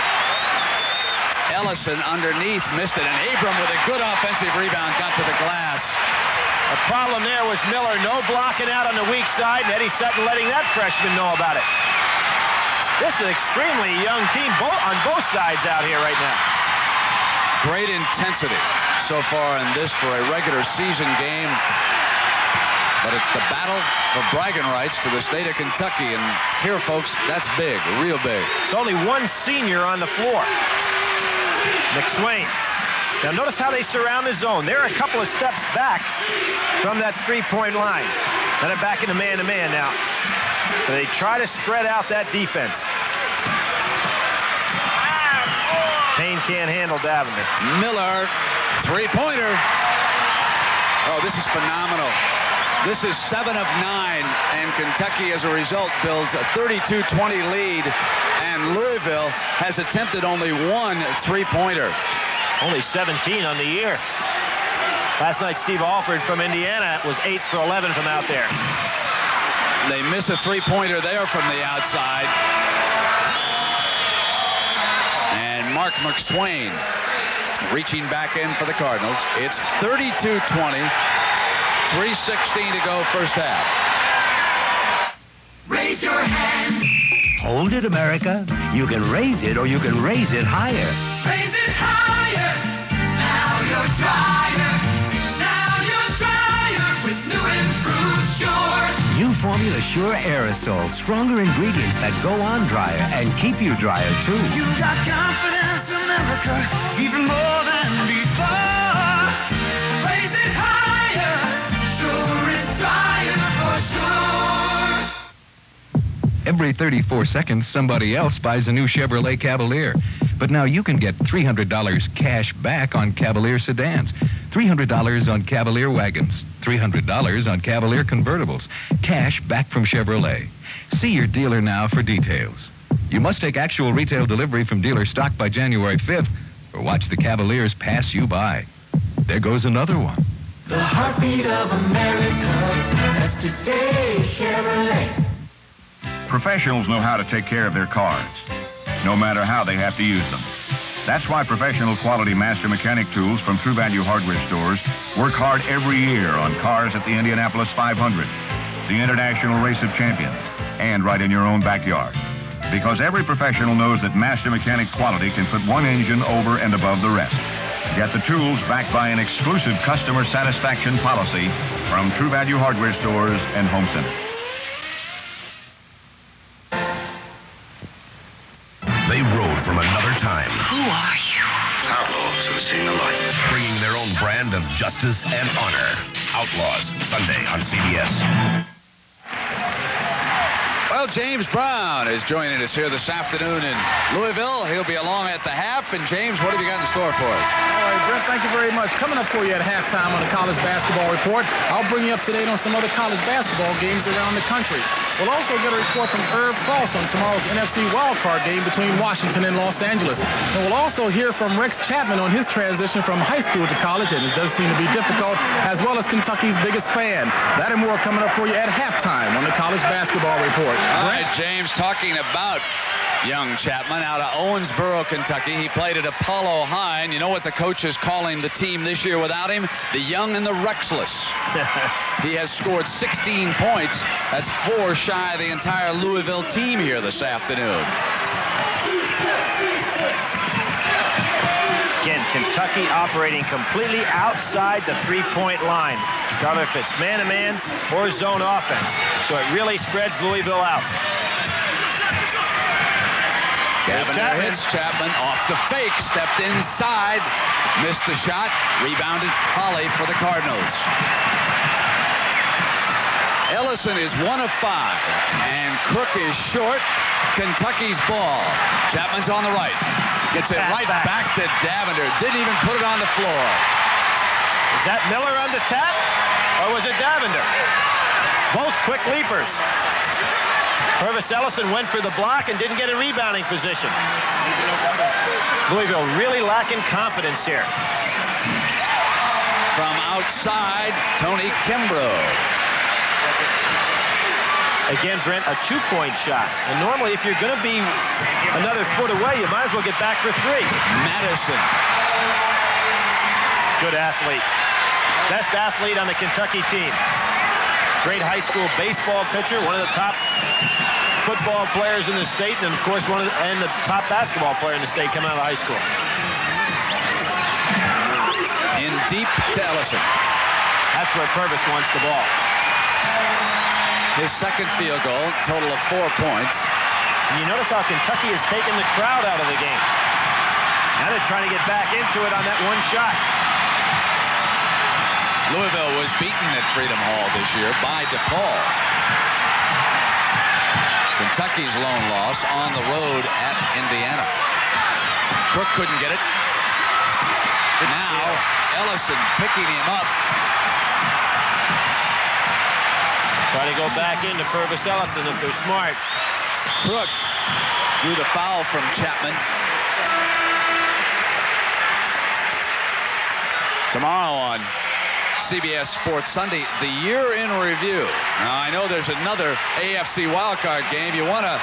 Ellison underneath missed it, and Abram with a good offensive rebound got to the glass.
The problem there was Miller, no blocking out on the weak side, and Eddie Sutton letting that freshman know about it. This is an extremely young team on both sides out here right now.
Great intensity so far in this for a regular season game. But it's the battle for bragging rights to the state of Kentucky. And here, folks, that's big, real big.
It's only one senior on the floor. McSwain. Now notice how they surround the zone. They're a couple of steps back from that three-point line. Now they're back in the man-to-man now. So they try to spread out that defense. Payne can't handle Davender.
Miller, three-pointer. Oh, this is phenomenal. This is 7 of 9, and Kentucky, as a result, builds a 32-20 lead, and Louisville has attempted only 1 three-pointer.
Only 17 on the year. Last night, Steve Alford from Indiana was 8 for 11 from out there.
They miss a three-pointer there from the outside. And Mark McSwain reaching back in for the Cardinals. It's 32-20. 3:16 to go first half.
Raise your hand.
Hold it, America. You can raise it or you can raise it higher.
Raise it higher. Now you're drier. Now you're drier with new improved Sure.
New Formula Sure Aerosol. Stronger ingredients that go on drier and keep you drier, too.
You got confidence, America, even more than before. Raise it higher. Sure is drier for sure.
Every 34 seconds, somebody else buys a new Chevrolet Cavalier. But now you can get $300 cash back on Cavalier sedans, $300 on Cavalier wagons, $300 on Cavalier convertibles. Cash back from Chevrolet. See your dealer now for details. You must take actual retail delivery from dealer stock by January 5th, or watch the Cavaliers pass you by. There goes another one.
The heartbeat of America, that's today's Chevrolet.
Professionals know how to take care of their cars, no matter how they have to use them. That's why professional quality master mechanic tools from True Value Hardware stores work hard every year on cars at the Indianapolis 500, the International Race of Champions, and right in your own backyard. Because every professional knows that master mechanic quality can put one engine over and above the rest. Get the tools backed by an exclusive customer satisfaction policy from True Value Hardware stores and home centers.
They rode from another time.
Who are you?
Outlaws who've seen the light. Bringing their own brand of justice and honor. Outlaws, Sunday on CBS.
Well, James Brown is joining us here this afternoon in Louisville. He'll be along at the half. And, James, what have you got in store for us?
All right, Brent, thank you very much. Coming up for you at halftime on the College Basketball Report, I'll bring you up to date on some other college basketball games around the country. We'll also get a report from Herb Cross on tomorrow's NFC wildcard game between Washington and Los Angeles. And we'll also hear from Rex Chapman on his transition from high school to college, and it does seem to be difficult, as well as Kentucky's biggest fan. That and more coming up for you at halftime on the College Basketball Report.
All right, James, talking about young Chapman out of Owensboro, Kentucky. He played at Apollo High, and you know what the coach is calling the team this year without him? The young and the Rexless. He has scored 16 points. That's 4 shy of the entire Louisville team here this afternoon.
Again, Kentucky operating completely outside the three-point line, whether if it's man-to-man or zone offense. So it really spreads Louisville out.
Chapman hits Chapman off the fake, stepped inside, missed the shot, rebounded Holly for the Cardinals. Ellison is 1 of 5, and Crook is short. Kentucky's ball. Chapman's on the right. Gets it right back to Davender. Didn't even put it on the floor.
Is that Miller on the tap, or was it Davender? Both quick leapers. Purvis Ellison went for the block and didn't get a rebounding position. Louisville really lacking confidence here.
From outside, Tony Kimbrough.
Again, Brent, a two-point shot. And normally, if you're going to be another foot away, you might as well get back for 3.
Madison.
Good athlete. Best athlete on the Kentucky team. Great high school baseball pitcher, one of the top football players in the state, and of course, and the top basketball player in the state coming out of high school.
In deep to Ellison.
That's where Purvis wants the ball.
His second field goal, total of 4 points.
And you notice how Kentucky has taken the crowd out of the game. Now they're trying to get back into it on that one shot.
Louisville was beaten at Freedom Hall this year by DePaul. Kentucky's lone loss on the road at Indiana. Crook couldn't get it. Now Ellison picking him up.
Try to go back into Purvis Ellison if they're smart.
Crook drew the foul from Chapman. Tomorrow on CBS Sports Sunday, the year in review. Now, I know there's another AFC wildcard game. You want to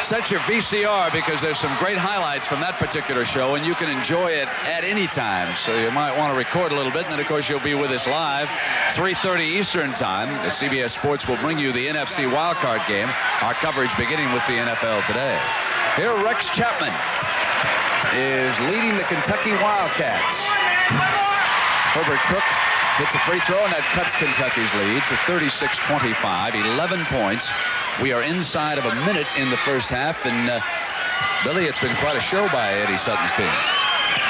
set your VCR because there's some great highlights from that particular show, and you can enjoy it at any time. So you might want to record a little bit, and then, of course, you'll be with us live, 3:30 Eastern Time. The CBS Sports will bring you the NFC wildcard game, our coverage beginning with the NFL today. Here, Rex Chapman is leading the Kentucky Wildcats. Herbert Cook hits a free throw, and that cuts Kentucky's lead to 36-25, 11 points. We are inside of a minute in the first half, and Billy, it's been quite a show by Eddie Sutton's team.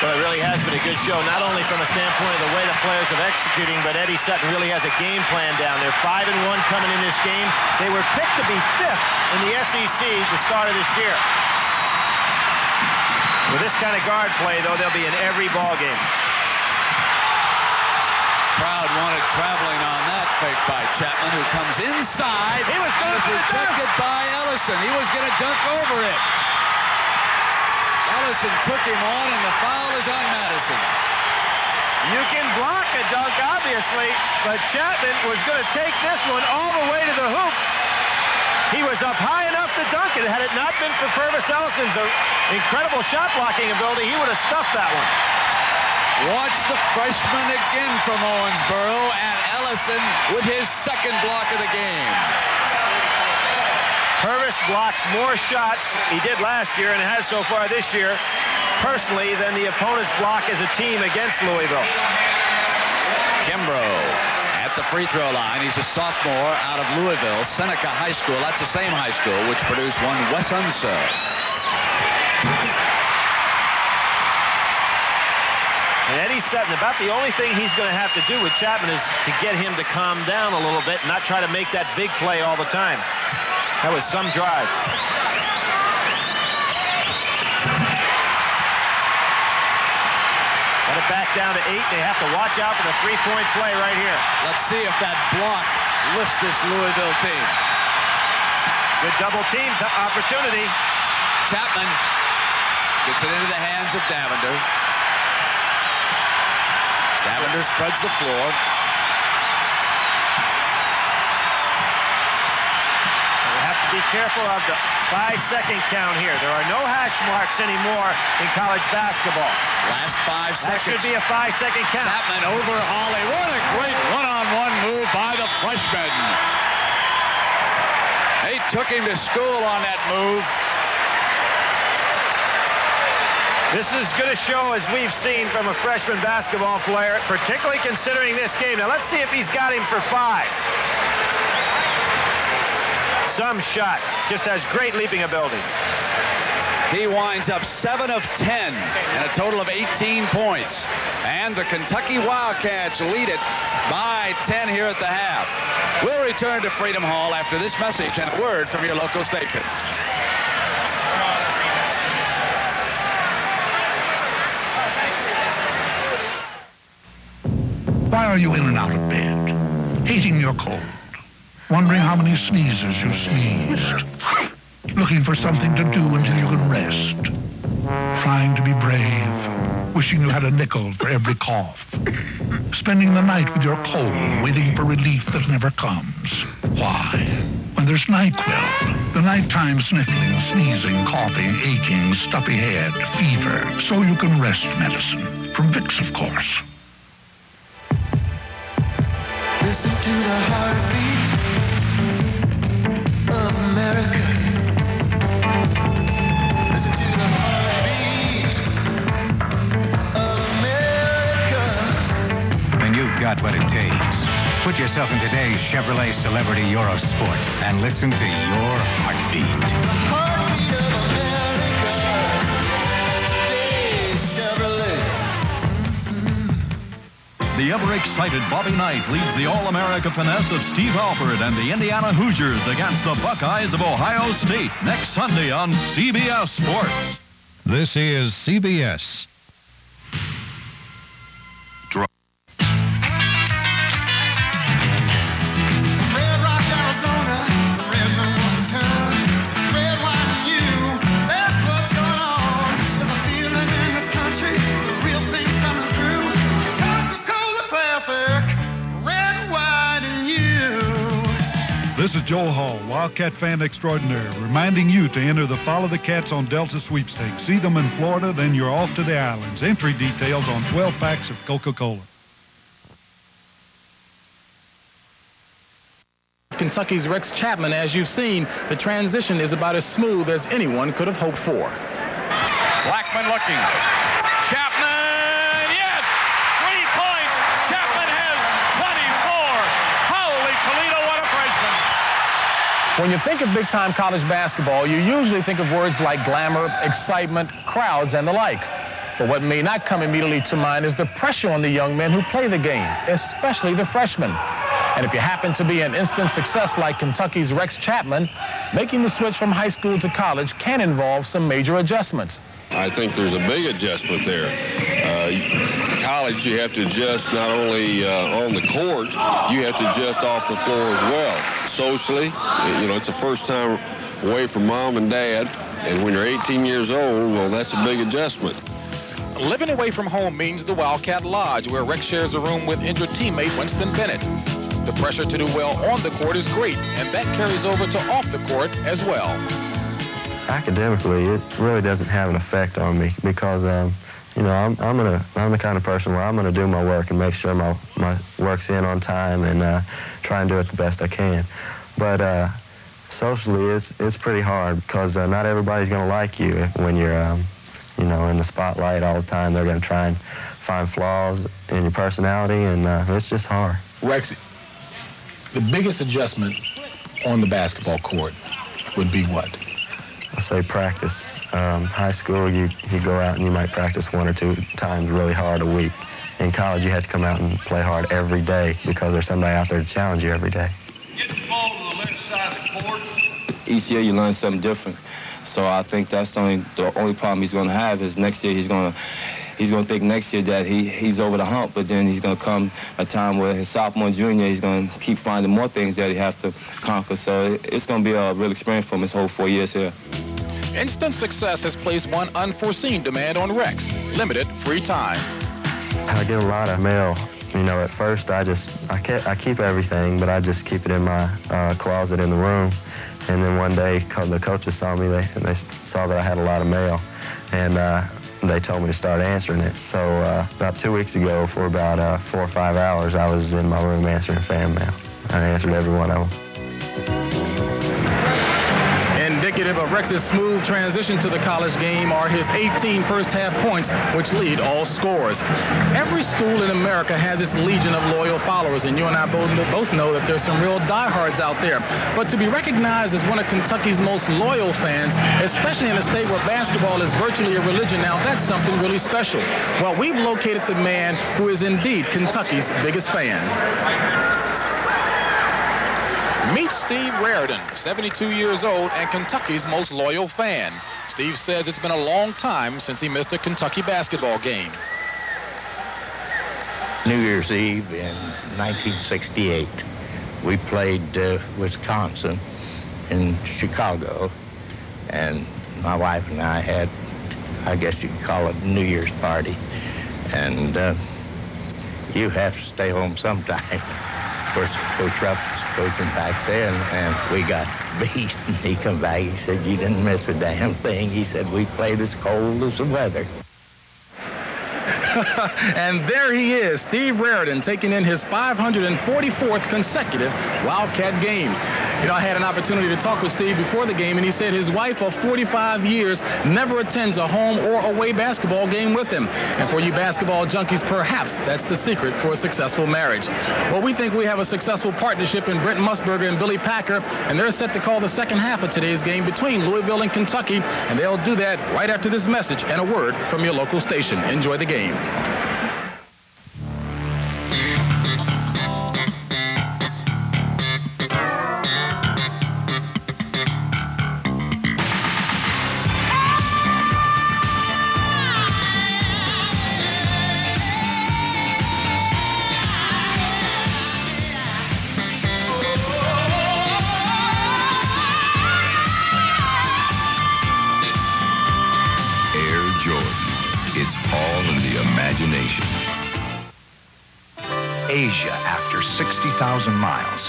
Well, it really has been a good show, not only from a standpoint of the way the players are executing, but Eddie Sutton really has a game plan down. They're 5-1 coming in this game. They were picked to be 5th in the SEC the start of this year. With this kind of guard play, though, they'll be in every ball game.
Crowd wanted traveling on that fake by Chapman, who comes inside.
He was going to
rejected by Ellison. He was going to dunk over it. Ellison took him on, and the foul is on Madison.
You can block a dunk, obviously, but Chapman was going to take this one all the way to the hoop. He was up high enough to dunk it. Had it not been for Purvis Ellison's incredible shot blocking ability, he would have stuffed that one.
Watch the freshman again from Owensboro, and Ellison with his second block of the game.
Purvis blocks more shots, he did last year and has so far this year, personally, than the opponent's block as a team against Louisville.
Kimbrough at the free throw line. He's a sophomore out of Louisville, Seneca High School. That's the same high school which produced one Wes Unseld.
And Eddie Sutton, about the only thing he's going to have to do with Chapman is to get him to calm down a little bit and not try to make that big play all the time. That was some drive. Got it back down to 8. They have to watch out for the three-point play right here.
Let's see if that block lifts this Louisville team.
Good double team opportunity.
Chapman gets it into the hands of Davender. Davender spreads the floor.
We have to be careful of the 5-second count here. There are no hash marks anymore in college basketball.
Last 5 seconds.
That should be a 5-second count.
Chapman over Hawley. What a great one-on-one move by the freshman. They took him to school on that move.
This is going to show, as we've seen from a freshman basketball player, particularly considering this game. Now, let's see if he's got him for 5. Some shot. Just has great leaping ability.
He winds up 7 of 10 and a total of 18 points. And the Kentucky Wildcats lead it by 10 here at the half. We'll return to Freedom Hall after this message and a word from your local station.
Why are you in and out of bed? Hating your cold? Wondering how many sneezes you sneezed? Looking for something to do until you can rest? Trying to be brave? Wishing you had a nickel for every cough? Spending the night with your cold, waiting for relief that never comes? Why? When there's NyQuil, the nighttime sniffling, sneezing, coughing, aching, stuffy head, fever, so you can rest medicine. From Vicks, of course.
Listen to the heartbeat of America. Listen to the heartbeat of America.
And you've got what it takes. Put yourself in today's Chevrolet Celebrity Eurosport and listen to your heartbeat.
Heartbeat of America. Today's Chevrolet.
The ever-excited Bobby Knight leads the All-America finesse of Steve Alford and the Indiana Hoosiers against the Buckeyes of Ohio State next Sunday on CBS Sports.
This is CBS.
Red Rock, Arizona, red man wants to turn. Red, white, and you, that's what's going on. There's a feeling in this country, the real thing's coming through. Coca-Cola Classic, red, white, and you.
This is Joel Hall, Wildcat fan extraordinaire, reminding you to enter the Follow the Cats on Delta sweepstakes. See them in Florida, then you're off to the islands. Entry details on 12 packs of Coca-Cola.
Kentucky's Rex Chapman, as you've seen, the transition is about as smooth as anyone could have hoped for.
Blackman looking. Chapman, yes! 3 points! Chapman has 24! Holy Toledo, what a freshman!
When you think of big-time college basketball, you usually think of words like glamour, excitement, crowds, and the like. But what may not come immediately to mind is the pressure on the young men who play the game, especially the freshmen. And if you happen to be an instant success like Kentucky's Rex Chapman, making the switch from high school to college can involve some major adjustments.
I think there's a big adjustment there. College, you have to adjust not only on the court, you have to adjust off the floor as well. Socially, you know, it's the first time away from mom and dad, and when you're 18 years old, well, that's a big adjustment.
Living away from home means the Wildcat Lodge, where Rex shares a room with injured teammate Winston Bennett. The pressure to do well on the court is great, and that carries over to off the court as well.
Academically, it really doesn't have an effect on me because, you know, I'm the kind of person where I'm gonna do my work and make sure my work's in on time and try and do it the best I can. But socially, it's pretty hard because not everybody's gonna like you when you're, you know, in the spotlight all the time. They're gonna try and find flaws in your personality, and it's just hard.
Rex, the biggest adjustment on the basketball court would be what?
I say practice. High school, you go out and you might practice 1 or 2 times really hard a week. In college, you have to come out and play hard every day because there's somebody out there to challenge you every day.
Get the ball to the left side of the court.
Each year you learn something different. So I think that's the only problem he's going to have is next year he's going to think next year that he's over the hump, but then he's going to come a time where his sophomore and junior, he's going to keep finding more things that he has to conquer. So it's going to be a real experience for him his whole 4 years here.
Instant success has placed one unforeseen demand on Rex: limited free time.
I get a lot of mail. You know, at first I keep everything, but I just keep it in my closet in the room. And then one day the coaches saw me, they saw that I had a lot of mail, and they told me to start answering it. So about 2 weeks ago, for about 4 or 5 hours, I was in my room answering fan mail. I answered every one of them.
Indicative of Rex's smooth transition to the college game are his 18 first-half points, which lead all scorers. Every school in America has its legion of loyal followers, and you and I both know that there's some real diehards out there. But to be recognized as one of Kentucky's most loyal fans, especially in a state where basketball is virtually a religion now, that's something really special. Well, we've located the man who is indeed Kentucky's biggest fan. Meet Steve Raridan, 72 years old and Kentucky's most loyal fan. Steve says it's been a long time since he missed a Kentucky basketball game.
New Year's Eve in 1968, we played Wisconsin in Chicago, and my wife and I had, I guess you could call it, a New Year's party. And you have to stay home sometime. Of course, Coach Rupp was coaching back then, and we got beat. And he come back, he said, "You didn't miss a damn thing." He said, "We played as cold as the weather."
And there he is, Steve Raridan, taking in his 544th consecutive Wildcat game. You know, I had an opportunity to talk with Steve before the game, and he said his wife of 45 years never attends a home or away basketball game with him. And for you basketball junkies, perhaps that's the secret for a successful marriage. Well, we think we have a successful partnership in Brent Musburger and Billy Packer, and they're set to call the second half of today's game between Louisville and Kentucky, and they'll do that right after this message and a word from your local station. Enjoy the game.
It's all in the imagination. Asia after 60,000 miles.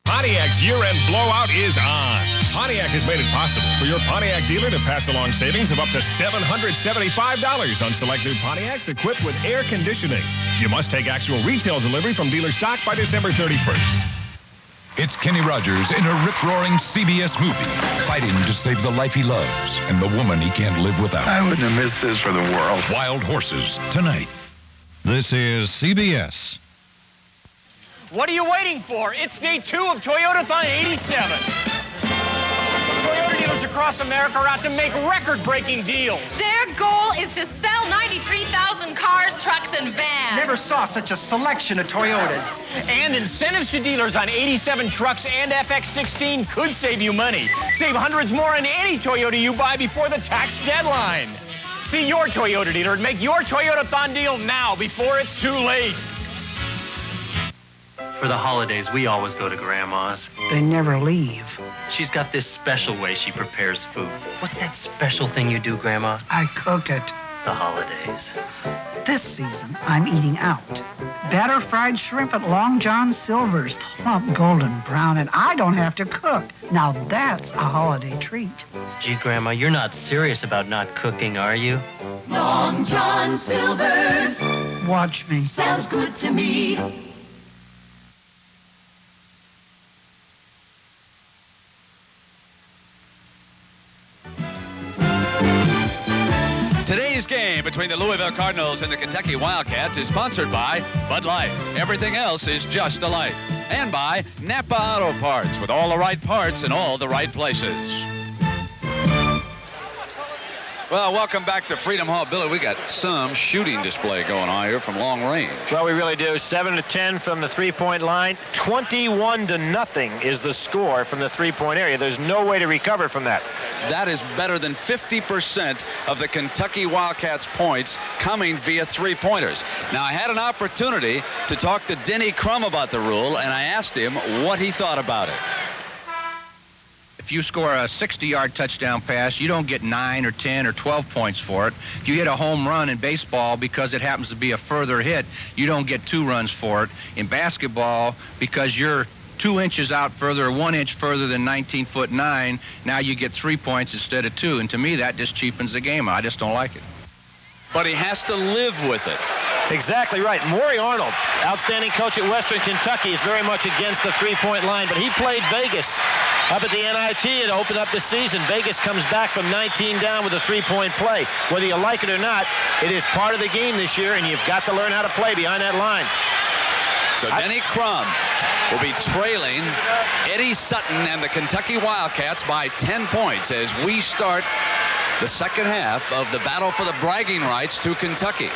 Pontiac's year-end blowout is on. Pontiac has made it possible for your Pontiac dealer to pass along savings of up to $775 on select new Pontiacs equipped with air conditioning. You must take actual retail delivery from dealer stock by December 31st.
It's Kenny Rogers in a rip-roaring CBS movie, fighting to save the life he loves and the woman he can't live without.
I wouldn't have missed this for the world.
Wild Horses, tonight. This is CBS.
What are you waiting for? It's day 2 of Toyotathon 87. Toyota dealers across America are out to make record-breaking deals.
Their goal is to sell 93,000 cars, trucks, and vans.
Never saw such a selection of Toyotas. And incentives to dealers on 87 trucks and FX16 could save you money. Save hundreds more on any Toyota you buy before the tax deadline. See your Toyota dealer and make your Toyotathon deal now before it's too late.
For the holidays, we always go to Grandma's.
They never leave.
She's got this special way she prepares food. What's that special thing you do, Grandma?
I cook it.
The holidays.
This season, I'm eating out. Batter fried shrimp at Long John Silver's, plump golden brown, and I don't have to cook. Now that's a holiday treat.
Gee, Grandma, you're not serious about not cooking, are you?
Long John Silver's.
Watch me.
Sounds good to me.
Today's game between the Louisville Cardinals and the Kentucky Wildcats is sponsored by Bud Light. Everything else is just a light. And by Napa Auto Parts, with all the right parts in all the right places. Well, welcome back to Freedom Hall. Billy, we got some shooting display going on here from long range.
Well, we really do. 7-10 from the three-point line. 21-0 is the score from the three-point area. There's no way to recover from that.
That is better than 50% of the Kentucky Wildcats' points coming via three-pointers. Now, I had an opportunity to talk to Denny Crum about the rule, and I asked him what he thought about it.
If you score a 60-yard touchdown pass, you don't get 9 or 10 or 12 points for it. If you hit a home run in baseball because it happens to be a further hit, you don't get 2 runs for it. In basketball, because you're 2 inches out further or 1 inch further than 19'9", now you get 3 points instead of 2. And to me, that just cheapens the game. I just don't like it.
But he has to live with it.
Exactly right. Maury Arnold, outstanding coach at Western Kentucky, is very much against the three-point line, but he played Vegas up at the NIT and opened up the season. Vegas comes back from 19 down with a three-point play. Whether you like it or not, it is part of the game this year, and you've got to learn how to play behind that line.
So Denny Crum will be trailing Eddie Sutton and the Kentucky Wildcats by 10 points as we start the second half of the battle for the bragging rights to Kentucky.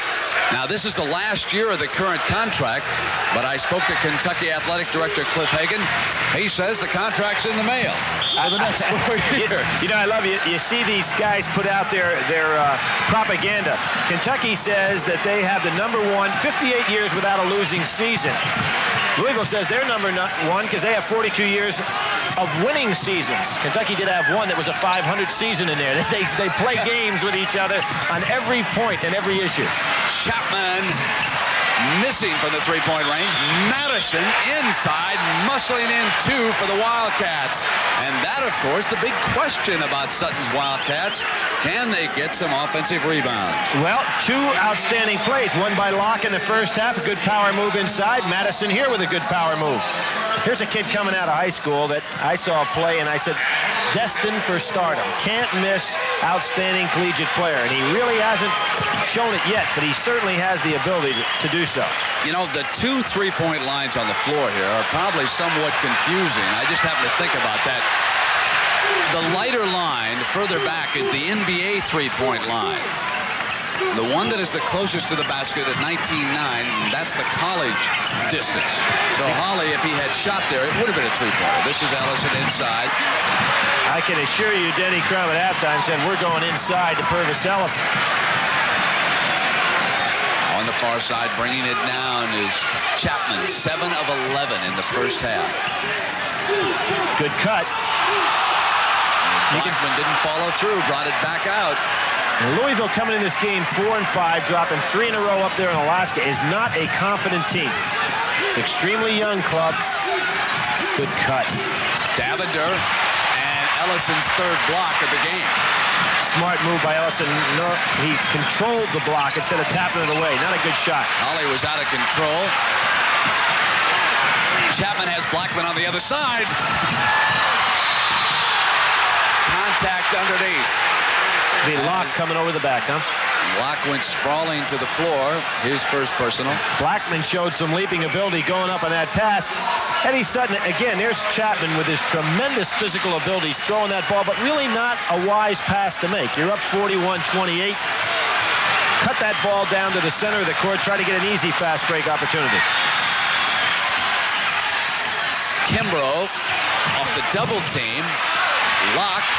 Now, this is the last year of the current contract, but I spoke to Kentucky Athletic Director Cliff Hagan. He says the contract's in the mail for the next 4 years.
You know, I love it. You see these guys put out their propaganda. Kentucky says that they have the number one, 58 years without a losing season. Louisville says they're number one because they have 42 years of winning seasons. Kentucky did have one that was a 500 season in there. They play games with each other on every point and every issue.
Chapman missing from the three-point range. Madison inside, muscling in 2 for the Wildcats. And that, of course, the big question about Sutton's Wildcats. Can they get some offensive rebounds?
Well, 2 outstanding plays. One by Locke in the first half, a good power move inside. Madison here with a good power move. Here's a kid coming out of high school that I saw play, and I said, destined for stardom. Can't miss, outstanding collegiate player. And he really hasn't shown it yet, but he certainly has the ability to do so.
You know, the 2 3-point lines on the floor here are probably somewhat confusing. I just happen to think about that. The lighter line further back is the NBA 3-point line. The one that is the closest to the basket at 19.9, that's the college distance. So Holly, if he had shot there, it would have been a 3-pointer. This is Ellison inside.
I can assure you Denny Crum at halftime said we're going inside to Purvis Ellison.
On the far side, bringing it down is Chapman, 7 of 11 in the first half.
Good cut.
Blackman didn't follow through, brought it back out.
And Louisville coming in this game 4 and 5, dropping 3 in a row up there in Alaska, is not a confident team. It's an extremely young club. Good cut.
Davender and Ellison's 3rd block of the game.
Smart move by Ellison. No, he controlled the block instead of tapping it away. Not a good shot.
Holly was out of control. Chapman has Blackman on the other side. Contact underneath.
The Locke coming over the back, huh?
Locke went sprawling to the floor. His first personal.
Blackman showed some leaping ability going up on that pass. Eddie Sutton, again, there's Chapman with his tremendous physical abilities throwing that ball, but really not a wise pass to make. You're up 41-28. Cut that ball down to the center of the court, try to get an easy fast break opportunity.
Kimbrough off the double team. Locke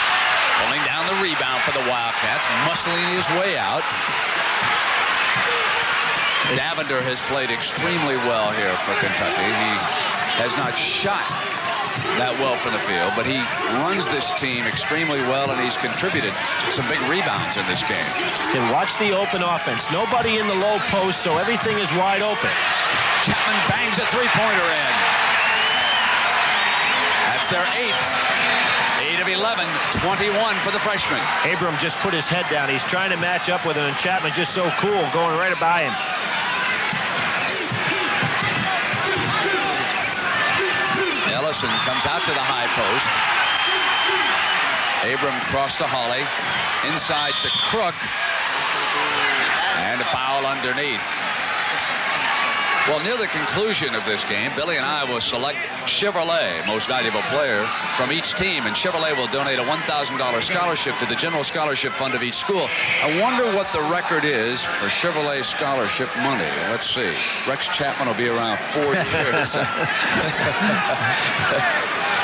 pulling down the rebound for the Wildcats, muscling his way out. Davender has played extremely well here for Kentucky. He has not shot that well from the field, but he runs this team extremely well, and he's contributed some big rebounds in this game.
And watch the open offense. Nobody in the low post, so everything is wide open.
Chapman bangs a three-pointer in. That's their 8th. 8 of 11, 21 for the freshman.
Abram just put his head down. He's trying to match up with him, and Chapman just so cool, going right by him.
Ellison comes out to the high post. Abram cross to Holly. Inside to Crook. And a foul underneath. Well, near the conclusion of this game, Billy and I will select Chevrolet, most valuable player, from each team, and Chevrolet will donate a $1,000 scholarship to the General Scholarship Fund of each school. I wonder what the record is for Chevrolet scholarship money. Let's see. Rex Chapman will be around 4 years.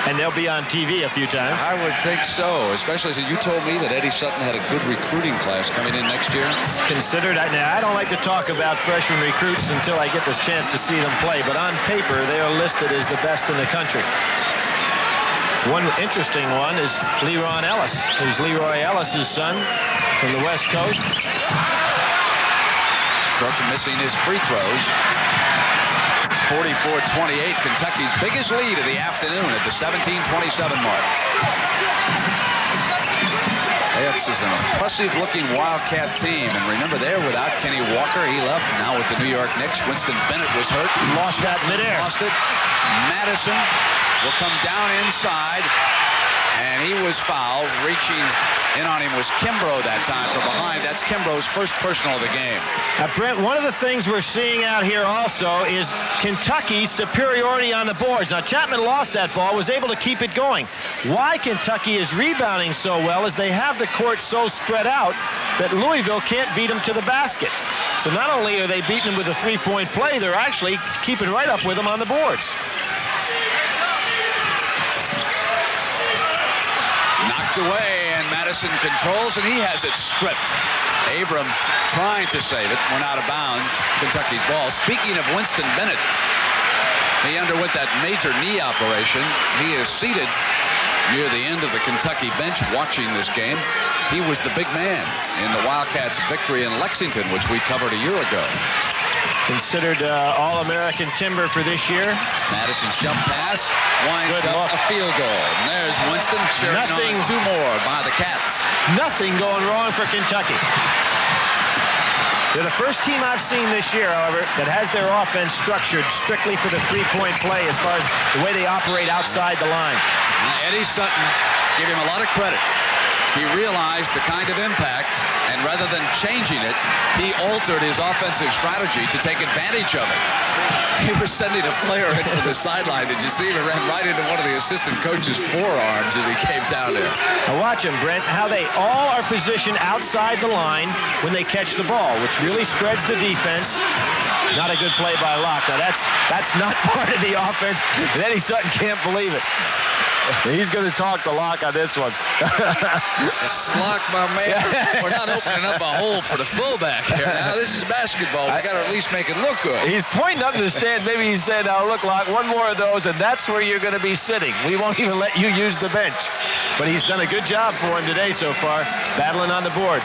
And they'll be on TV a few times.
I would think so, especially since you told me that Eddie Sutton had a good recruiting class coming in next year.
It's considered. Now, I don't like to talk about freshman recruits until I get this chance to see them play, but on paper, they are listed as the best in the country. One interesting one is Leron Ellis, who's Leroy Ellis's son from the West Coast.
Crook missing his free throws. 44-28, Kentucky's biggest lead of the afternoon at the 17-27 mark. This is an impressive-looking Wildcat team, and remember, they're without Kenny Walker. He left. Now with the New York Knicks, Winston Bennett was hurt.
Lost that midair.
Lost it. Madison will come down inside, and he was fouled. Reaching in on him was Kimbrough that time from behind. That's Kimbrough's first personal of the game.
Now, Brent, one of the things we're seeing out here also is Kentucky's superiority on the boards. Now, Chapman lost that ball, was able to keep it going. Why Kentucky is rebounding so well is they have the court so spread out that Louisville can't beat them to the basket. So not only are they beating them with a three-point play, they're actually keeping right up with them on the boards.
Knocked away, and Madison controls, and he has it stripped. Abram trying to save it, went out of bounds. Kentucky's ball. Speaking of Winston Bennett, he underwent that major knee operation. He is seated near the end of the Kentucky bench watching this game. He was the big man in the Wildcats' victory in Lexington, which we covered a year ago.
Considered All-American timber for this year.
Madison's jump pass winds up a field goal. And there's Winston sharing on two more by the Cats.
Nothing going wrong for Kentucky. They're the first team I've seen this year, however, that has their offense structured strictly for the three-point play as far as the way they operate outside the line.
Eddie Sutton, give him a lot of credit. He realized the kind of impact, and rather than changing it, he altered his offensive strategy to take advantage of it. He was sending a player in for the sideline. Did you see him? He ran right into one of the assistant coach's forearms as he came down there.
Now watch him, Brent, how they all are positioned outside the line when they catch the ball, which really spreads the defense. Not a good play by Locke. Now that's not part of the offense, and Eddie Sutton can't believe it. He's going to talk to Locke on this one.
Locke, my man, we're not opening up a hole for the fullback here. Now, this is basketball. We got to at least make it look good.
He's pointing up to the stand. Maybe he said, now, look, Locke, one more of those, and that's where you're going to be sitting. We won't even let you use the bench. But he's done a good job for him today so far, battling on the boards.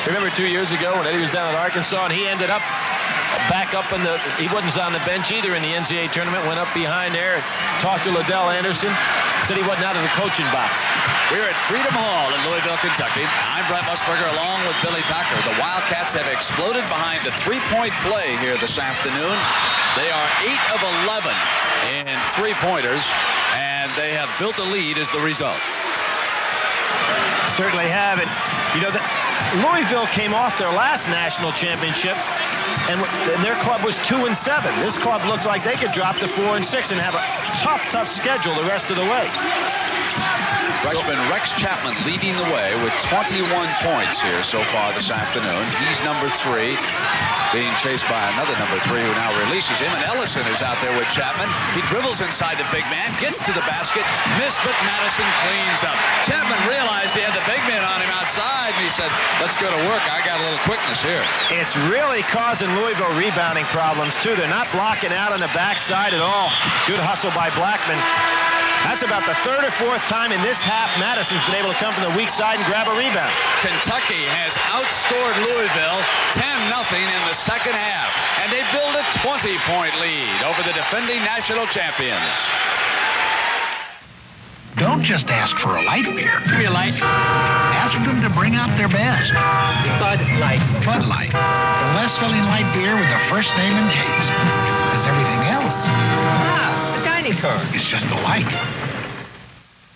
Remember 2 years ago when Eddie was down at Arkansas, and he ended up back up he wasn't on the bench either in the NCAA tournament, went up behind there and talked to Liddell Anderson. Said he wasn't out of the coaching box.
We're at Freedom Hall in Louisville, Kentucky. I'm Brent Musburger along with Billy Packer. The Wildcats have exploded behind the three-point play here this afternoon. They are 8 of 11 in three-pointers, and they have built a lead as the result.
Certainly have. And, you know, Louisville came off their last national championship, and their club was 2-7. This club looked like they could drop to 4-6 and have a tough schedule the rest of the way.
Freshman Rex Chapman leading the way with 21 points here so far this afternoon. He's number 3, being chased by another number 3 who now releases him. And Ellison is out there with Chapman. He dribbles inside the big man, gets to the basket, missed, but Madison cleans up. Chapman realized he had the big man on him outside, and he said, let's go to work. I got a little quickness here.
It's really causing Louisville rebounding problems, too. They're not blocking out on the backside at all. Good hustle by Blackman. That's about the third or fourth time in this half Madison's been able to come from the weak side and grab a rebound.
Kentucky has outscored Louisville 10-0 in the second half, and they build a 20-point lead over the defending national champions.
Don't just ask for a light beer. Give me a light. Ask them to bring out their best. Bud Light. Bud Light. The less filling light beer with the first name and taste. As everything else.
The tiny car.
It's just a light.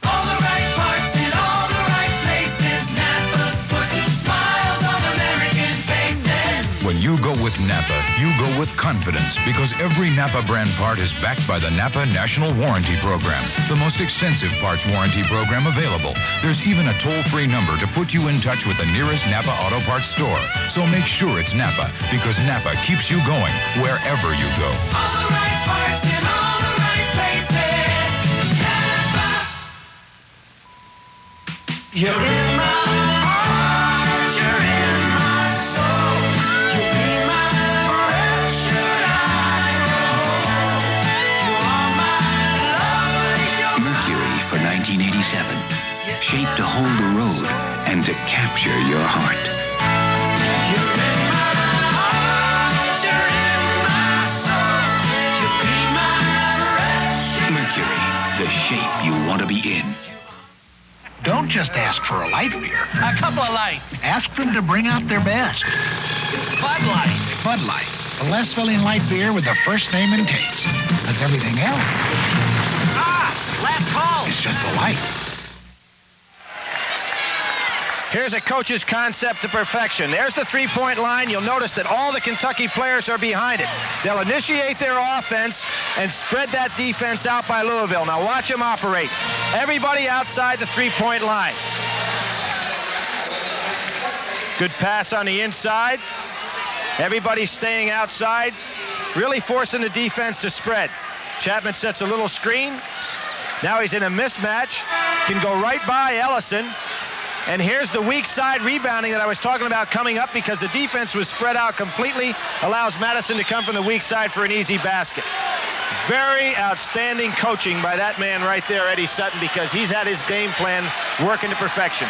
All the right parts in all the right places. Napa's putting smiles on American faces.
When you go with Napa, you go with confidence because every Napa brand part is backed by the Napa National Warranty Program, the most extensive parts warranty program available. There's even a toll-free number to put you in touch with the nearest Napa Auto Parts store. So make sure it's Napa because Napa keeps you going wherever you go.
All the right parts in all the right places. Napa. You're in my heart, you're in my soul. You be my breath, should I roll. You are my love.
Mercury for 1987. Shaped to hold the road and to capture your heart.
You're in my heart, you're in my soul. You be my breath.
Mercury, the shape you want to be in.
Don't just ask for a light beer.
A couple of lights.
Ask them to bring out their best.
Bud Light.
Bud Light. The less filling light beer with the first name and taste. As everything else.
Last call.
It's just a light.
Here's a coach's concept to perfection. There's the three-point line. You'll notice that all the Kentucky players are behind it. They'll initiate their offense and spread that defense out by Louisville. Now watch them operate. Everybody outside the three-point line. Good pass on the inside. Everybody's staying outside, really forcing the defense to spread. Chapman sets a little screen. Now he's in a mismatch. Can go right by Ellison. And here's the weak side rebounding that I was talking about coming up because the defense was spread out completely. Allows Madison to come from the weak side for an easy basket. Very outstanding coaching by that man right there, Eddie Sutton, because he's had his game plan working to perfection.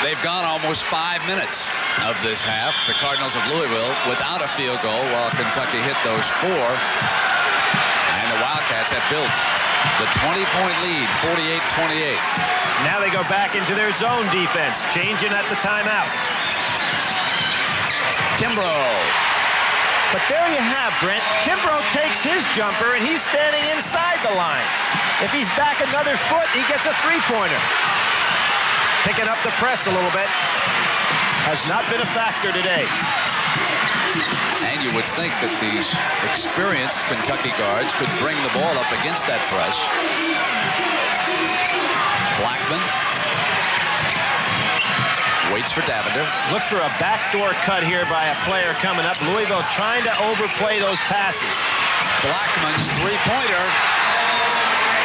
They've gone almost 5 minutes of this half. The Cardinals of Louisville without a field goal while Kentucky hit those 4. And the Wildcats have built the 20-point lead, 48-28.
Now they go back into their zone defense, changing at the timeout.
Kimbrough.
But there you have, Brent. Kimbrough takes his jumper, and he's standing inside the line. If he's back another foot, he gets a three-pointer. Picking up the press a little bit. Has not been a factor today.
And you would think that these experienced Kentucky guards could bring the ball up against that press. Blackman waits for Davender.
Look for a backdoor cut here by a player coming up. Louisville trying to overplay those passes.
Blackman's three-pointer.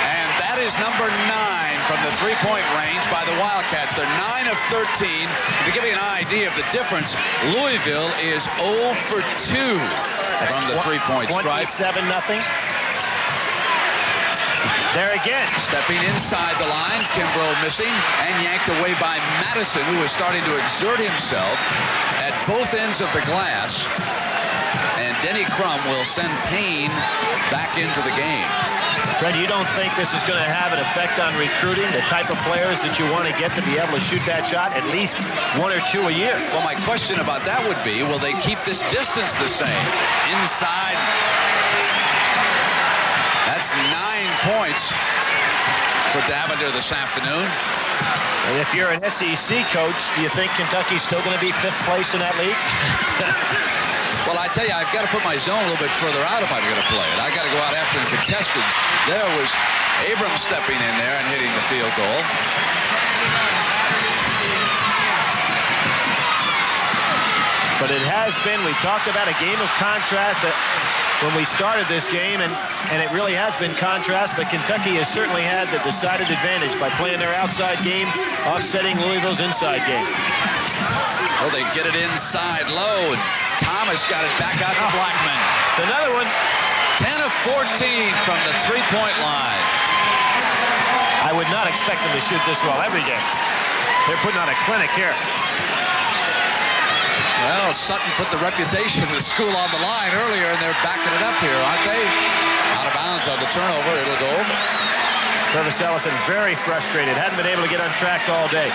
And that is number 9 from the three-point range by the Wildcats. They're 9 of 13. To give you an idea of the difference, Louisville is 0 for 2 from the three-point stripe.
27-0. There again.
Stepping inside the line, Kimbrough missing, and yanked away by Madison, who is starting to exert himself at both ends of the glass. And Denny Crum will send Payne back into the game.
Fred, you don't think this is going to have an effect on recruiting, the type of players that you want to get to be able to shoot that shot, at least 1 or 2 a year?
Well, my question about that would be, will they keep this distance the same? Inside. That's 9 points for Davender this afternoon.
And if you're an SEC coach, do you think Kentucky's still going to be 5th place in that league?
Well, I tell you, I've got to put my zone a little bit further out if I'm going to play it. I've got to go out after the contested. There was Abrams stepping in there and hitting the field goal.
But it has been, we talked about a game of contrast when we started this game, and it really has been contrast, but Kentucky has certainly had the decided advantage by playing their outside game, offsetting Louisville's inside game.
Oh, they get it inside low, and Thomas got it back out to Blackman.
It's another one.
10 of 14 from the three-point line.
I would not expect them to shoot this well every game. They're putting on a clinic here.
Well, Sutton put the reputation of the school on the line earlier, and they're backing it up here, aren't they? Out of bounds on the turnover. It'll go.
Purvis Ellison very frustrated. Hadn't been able to get untracked all day.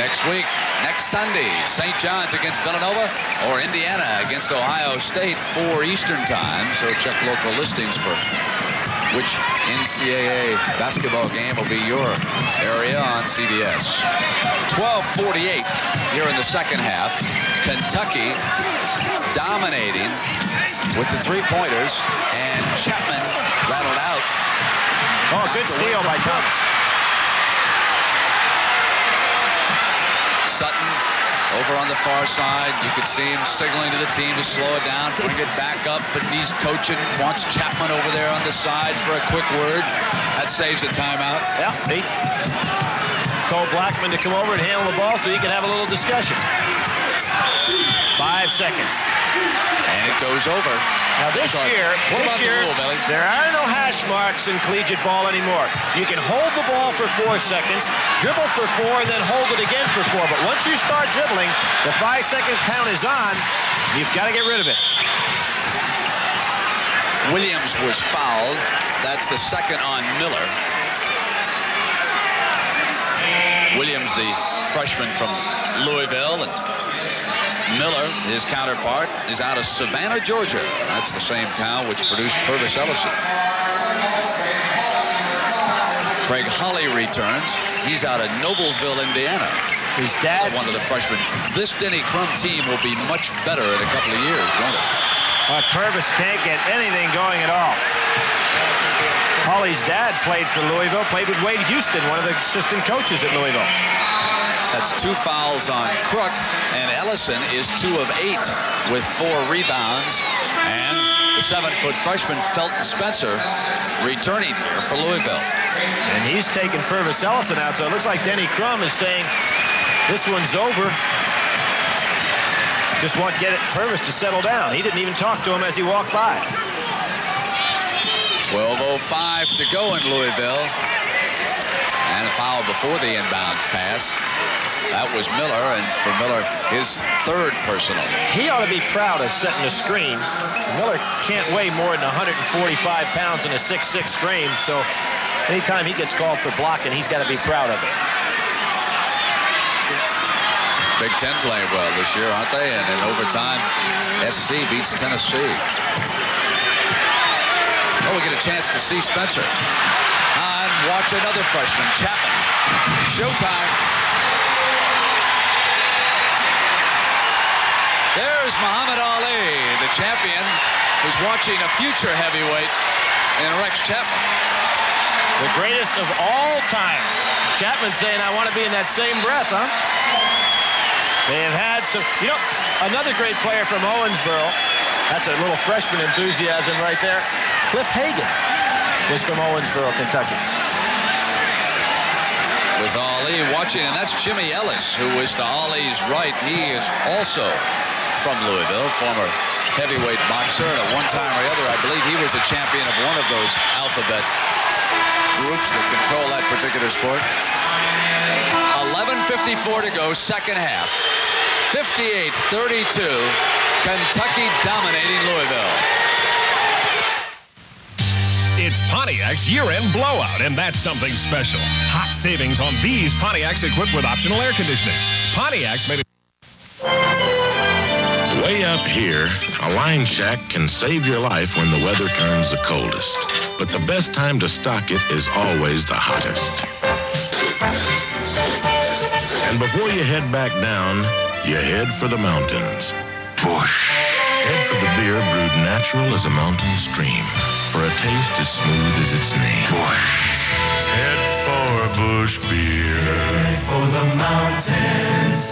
Next week, next Sunday, St. John's against Villanova or Indiana against Ohio State, 4 Eastern time. So check local listings for which NCAA basketball game will be your area on CBS. 12:48 here in the second half. Kentucky dominating with the three-pointers, and Chapman rattled out.
Oh, good steal by Thomas.
Sutton over on the far side. You could see him signaling to the team to slow it down, bring it back up, but he's coaching, wants Chapman over there on the side for a quick word. That saves a timeout.
Yeah, he told Blackman to come over and handle the ball so he can have a little discussion. 5 seconds.
And it goes over.
Now this year,
the rule, Billy?
There are no hash marks in collegiate ball anymore. You can hold the ball for 4 seconds, dribble for 4, and then hold it again for 4. But once you start dribbling, the 5-second count is on. You've got to get rid of it.
Williams was fouled. That's the second on Miller. Williams, the freshman from Louisville, and Miller, his counterpart, is out of Savannah, Georgia. That's the same town which produced Purvis Ellison. Craig Holly returns. He's out of Noblesville, Indiana.
His dad,
one of the freshmen. This Denny Crum team will be much better in a couple of years, won't it?
Purvis can't get anything going at all. Holly's dad played for Louisville, played with Wade Houston, one of the assistant coaches at Louisville.
That's 2 fouls on Crook, and Ellison is 2 of 8 with 4 rebounds. And the 7-foot freshman, Felton Spencer, returning here for Louisville.
And he's taken Purvis Ellison out, so it looks like Denny Crum is saying, this one's over. Just want to get Purvis to settle down. He didn't even talk to him as he walked by.
12:05 to go in Louisville. And a foul before the inbounds pass. That was Miller, and for Miller, his 3rd personal.
He ought to be proud of setting a screen. Miller can't weigh more than 145 pounds in a 6'6" frame, so anytime he gets called for blocking, he's got to be proud of it.
Big Ten playing well this year, aren't they? And in overtime, SC beats Tennessee. Oh, we get a chance to see Spencer. And watch another freshman, Chapman. Showtime. There's Muhammad Ali, the champion, who's watching a future heavyweight in Rex Chapman.
The greatest of all time. Chapman saying, I want to be in that same breath, huh? They have had some, another great player from Owensboro. That's a little freshman enthusiasm right there. Cliff Hagan was from Owensboro, Kentucky.
With Ali watching, and that's Jimmy Ellis, who is to Ali's right. He is also from Louisville, former heavyweight boxer, and at one time or the other, I believe he was a champion of one of those alphabet groups that control that particular sport. 11:54 to go, second half. 58-32, Kentucky dominating Louisville.
It's Pontiac's year-end blowout, and that's something special. Hot savings on these Pontiacs equipped with optional air conditioning. Pontiac's made it.
Way up here, a line shack can save your life when the weather turns the coldest. But the best time to stock it is always the hottest. And before you head back down, you head for the mountains. Bush. Head for the beer brewed natural as a mountain stream, for a taste as smooth as its name. Bush. Head for Bush beer. Head for the mountains.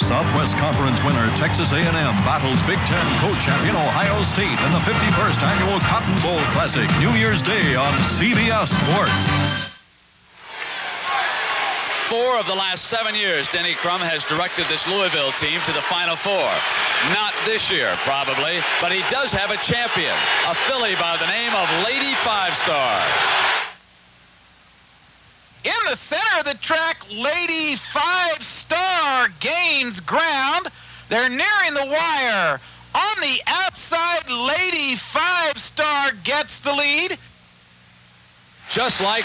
Southwest Conference winner Texas A&M battles Big Ten co-champion Ohio State in the 51st Annual Cotton Bowl Classic, New Year's Day on CBS Sports.
4 of the last 7 years, Denny Crum has directed this Louisville team to the Final Four. Not this year, probably, but he does have a champion, a filly by the name of Lady 5-Star.
In the center of the track, Lady 5-Star gains ground. They're nearing the wire. On the outside, Lady 5-Star gets the lead.
Just like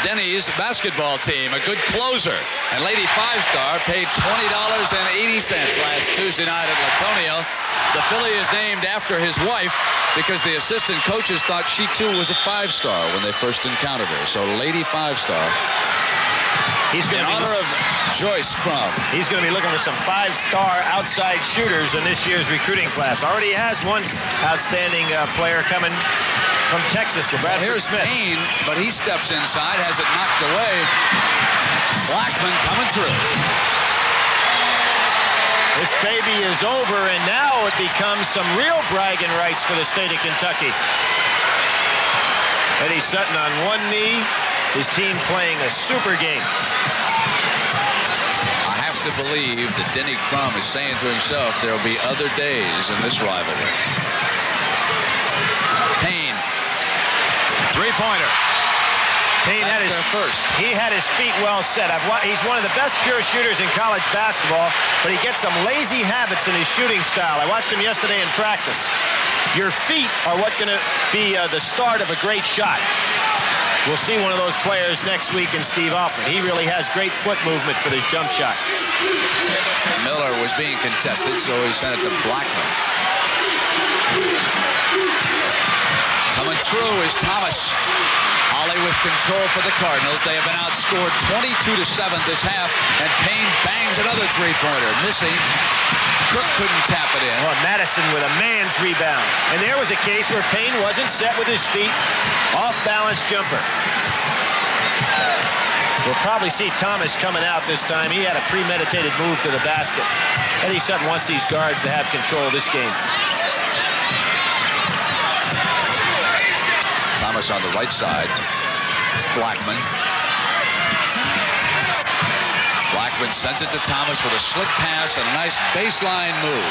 Denny's basketball team, a good closer. And Lady 5-Star paid $20.80 last Tuesday night at Latonio. The filly is named after his wife because the assistant coaches thought she too was a 5-star when they first encountered her. So Lady 5-Star.
He's going
in honor of Joyce Crum.
He's going to be looking for some 5-star outside shooters in this year's recruiting class. Already has one outstanding player coming from Texas, Bradford
Here's
Smith.
Payne, but he steps inside, has it knocked away. Blackman coming through.
This baby is over, and now it becomes some real bragging rights for the state of Kentucky. Eddie Sutton on one knee, his team playing a super game.
I have to believe that Denny Crum is saying to himself there will be other days in this rivalry. Payne, three-pointer.
Payne had his
first.
He had his feet well set. He's one of the best pure shooters in college basketball, but he gets some lazy habits in his shooting style. I watched him yesterday in practice. Your feet are what's going to be the start of a great shot. We'll see one of those players next week in Steve Alford. He really has great foot movement for this jump shot.
Miller was being contested, so he sent it to Blackman. Coming through is Thomas. Ollie with control for the Cardinals. They have been outscored 22-7 this half, and Payne bangs another three-pointer, missing. Crook couldn't tap it in.
Well, Madison with a man's rebound. And there was a case where Payne wasn't set with his feet. Off-balance jumper. We'll probably see Thomas coming out this time. He had a premeditated move to the basket. Eddie Sutton wants these guards to have control of this game.
Thomas on the right side. It's Blackman. Blackman sends it to Thomas with a slick pass and a nice baseline move.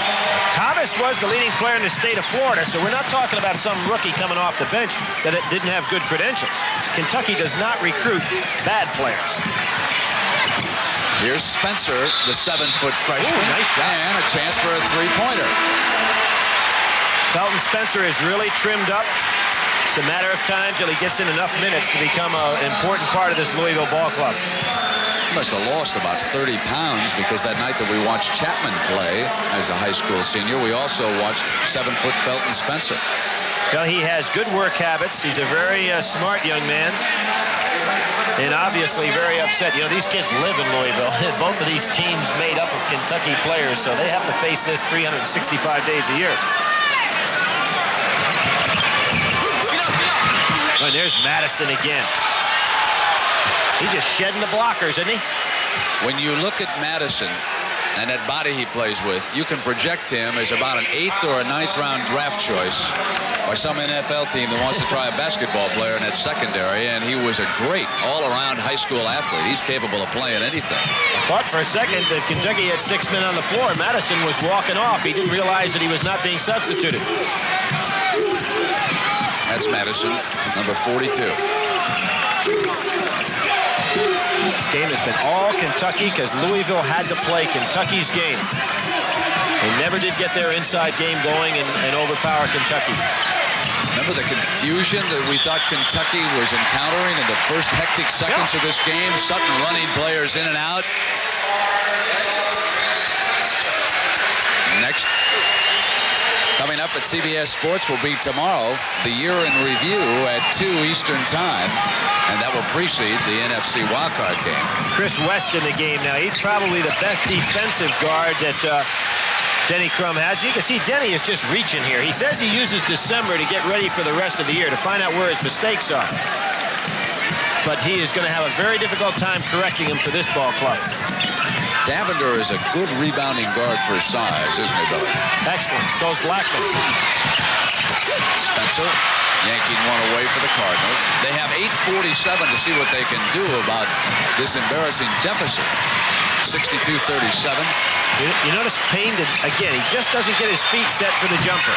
Thomas was the leading player in the state of Florida, so we're not talking about some rookie coming off the bench that didn't have good credentials. Kentucky does not recruit bad players.
Here's Spencer, the 7-foot freshman.
Ooh, nice shot.
And a chance for a three-pointer.
Felton Spencer is really trimmed up. It's a matter of time till he gets in enough minutes to become an important part of this Louisville ball club.
He must have lost about 30 pounds because that night that we watched Chapman play as a high school senior, we also watched 7-foot Felton Spencer.
Well, he has good work habits. He's a very smart young man. And obviously very upset. You know, these kids live in Louisville. Both of these teams made up of Kentucky players, so they have to face this 365 days a year. And there's Madison again. He's just shedding the blockers, isn't he?
When you look at Madison and that body he plays with, you can project him as about an 8th or a 9th round draft choice or some NFL team that wants to try a basketball player in that secondary, and he was a great all-around high school athlete. He's capable of playing anything.
But for a second, that Kentucky had 6 men on the floor. Madison was walking off. He didn't realize that he was not being substituted.
That's Madison, number 42.
This game has been all Kentucky because Louisville had to play Kentucky's game. They never did get their inside game going and overpower Kentucky.
Remember the confusion that we thought Kentucky was encountering in the first hectic seconds of this game? Sutton running players in and out. Next, coming up at CBS Sports will be tomorrow, the Year in Review at 2 Eastern Time, and that will precede the NFC wildcard game.
Chris West in the game now. He's probably the best defensive guard that Denny Crum has. You can see Denny is just reaching here. He says he uses December to get ready for the rest of the year, to find out where his mistakes are. But he is going to have a very difficult time correcting him for this ball club.
Davender is a good rebounding guard for his size, isn't he, Billy?
Excellent. So is Blackman.
Spencer yanking one away for the Cardinals. They have 8:47 to see what they can do about this embarrassing deficit. 62-37.
You notice Payne, again, he just doesn't get his feet set for the jumper.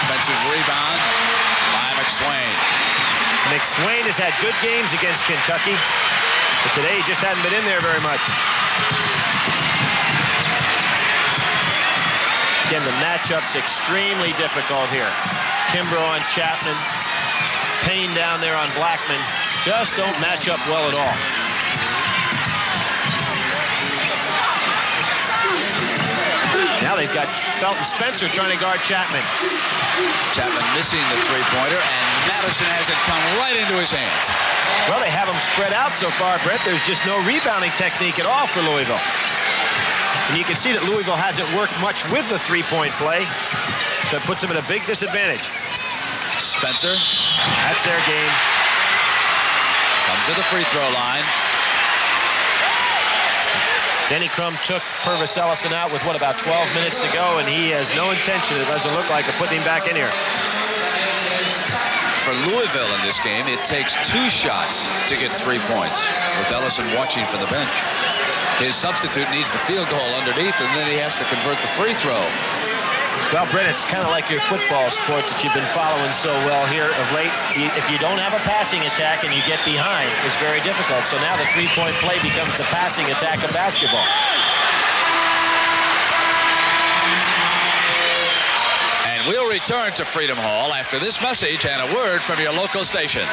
Offensive rebound by McSwain.
McSwain has had good games against Kentucky, but today he just hadn't been in there very much. Again, the matchup's extremely difficult here. Kimbrough on Chapman, Payne down there on Blackman, just don't match up well at all. Now they've got Felton Spencer trying to guard Chapman.
Chapman missing the three-pointer, and Madison has it come right into his hands.
Well, they have him spread out so far, Brett. There's just no rebounding technique at all for Louisville. And you can see that Louisville hasn't worked much with the three-point play, so it puts them at a big disadvantage.
Spencer.
That's their game.
Come to the free throw line.
Denny Crum took Purvis Ellison out with, about 12 minutes to go, and he has no intention, it doesn't look like, of putting him back in here.
For Louisville in this game, it takes 2 shots to get 3 points, with Ellison watching from the bench. His substitute needs the field goal underneath, and then he has to convert the free throw.
Well, Brett, it's kind of like your football sport that you've been following so well here of late. If you don't have a passing attack and you get behind, it's very difficult. So now the three-point play becomes the passing attack of basketball.
And we'll return to Freedom Hall after this message and a word from your local stations.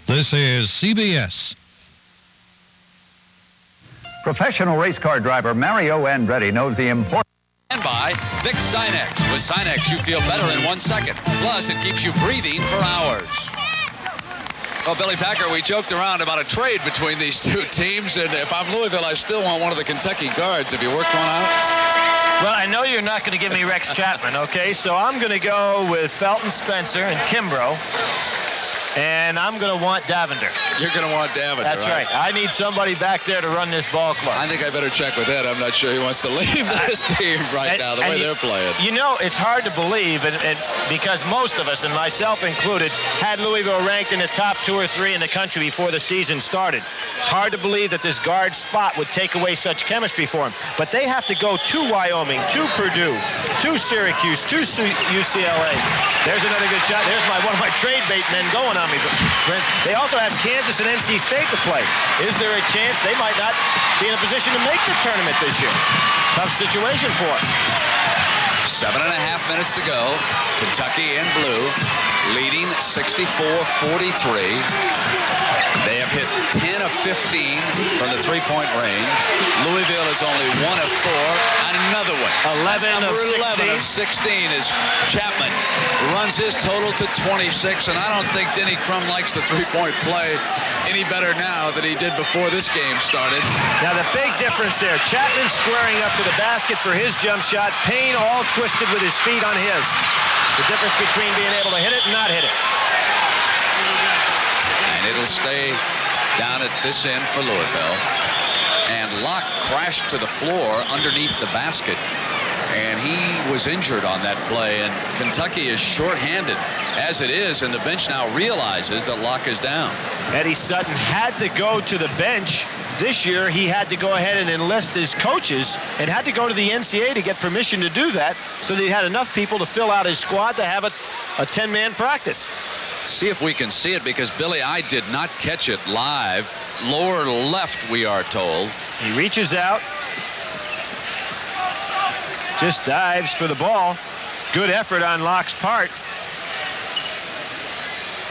This is CBS.
Professional race car driver Mario Andretti knows the importance.
And by Vic Sinex. With Sinex, you feel better in 1 second. Plus, it keeps you breathing for hours. Well, Billy Packer, we joked around about a trade between these two teams, and if I'm Louisville, I still want one of the Kentucky guards. Have you worked one out?
Well, I know you're not going to give me Rex Chapman, okay? So I'm going to go with Felton Spencer and Kimbrough.
And I'm going to want Davender.
You're going to want Davender.
That's right. I need somebody back there to run this ball club.
I think I better check with Ed. I'm not sure he wants to leave this team right now, the way they're playing.
You know, it's hard to believe, and because most of us, and myself included, had Louisville ranked in the top 2 or 3 in the country before the season started. It's hard to believe that this guard spot would take away such chemistry for him. But they have to go to Wyoming, to Purdue, to Syracuse, to UCLA. There's another good shot. There's one of my trade bait men going on me. Brent, they also have Kansas and NC State to play. Is there a chance they might not be in a position to make the tournament this year? Tough situation for them.
7.5 minutes to go. Kentucky in blue, leading 64-43. They have hit 10 of 15 from the three-point range. Louisville is only 1 of 4. Another one.
11 of 16.
11 of 16 as Chapman runs his total to 26. And I don't think Denny Crum likes the three-point play any better now than he did before this game started.
Now the big difference there, Chapman squaring up to the basket for his jump shot. Payne all twisted with his feet on his. The difference between being able to hit it and not hit it.
And it'll stay down at this end for Louisville. And Locke crashed to the floor underneath the basket. And he was injured on that play. And Kentucky is shorthanded as it is. And the bench now realizes that Locke is down.
Eddie Sutton had to go to the bench. This year, he had to go ahead and enlist his coaches and had to go to the NCAA to get permission to do that so that he had enough people to fill out his squad to have a 10-man practice.
See if we can see it, because Billy, I did not catch it live. Lower left, we are told.
He reaches out. Just dives for the ball. Good effort on Locke's part.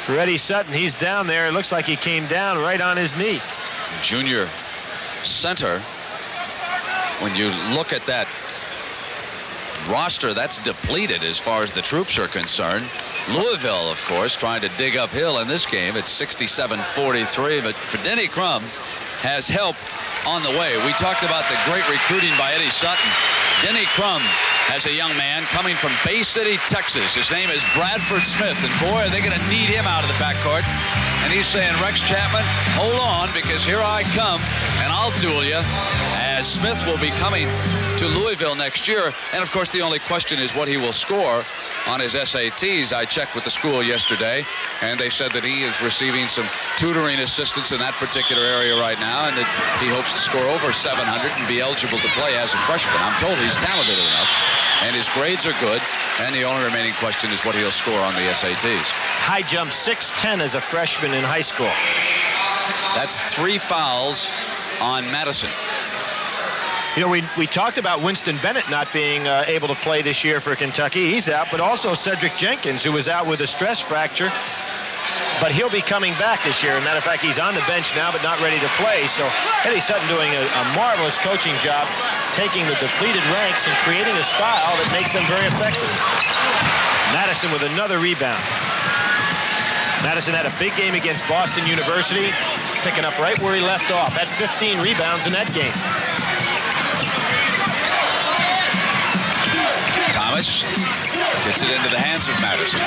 For Eddie Sutton, he's down there. It looks like he came down right on his knee.
Junior center. When you look at that roster, that's depleted as far as the troops are concerned. Louisville, of course, trying to dig uphill in this game. It's 67-43, but for Denny Crum has help on the way. We talked about the great recruiting by Eddie Sutton. Denny Crum has a young man coming from Bay City, Texas. His name is Bradford Smith, and boy, are they going to need him out of the backcourt. And he's saying, Rex Chapman, hold on, because here I come, and I'll duel you, as Smith will be coming to Louisville next year. And, of course, the only question is what he will score on his SATs. I checked with the school yesterday, and they said that he is receiving some tutoring assistance in that particular area right now, and that he hopes to score over 700 and be eligible to play as a freshman. I'm told he's talented enough, and his grades are good, and the only remaining question is what he'll score on the SATs.
High jump 6'10" as a freshman in high school.
That's 3 fouls on Madison.
You know, we talked about Winston Bennett not being able to play this year for Kentucky. He's out, but also Cedric Jenkins, who was out with a stress fracture. But he'll be coming back this year. As a matter of fact, he's on the bench now, but not ready to play. So Eddie Sutton doing a marvelous coaching job, taking the depleted ranks and creating a style that makes them very effective. Madison with another rebound. Madison had a big game against Boston University, picking up right where he left off. Had 15 rebounds in that game.
Thomas gets it into the hands of Madison.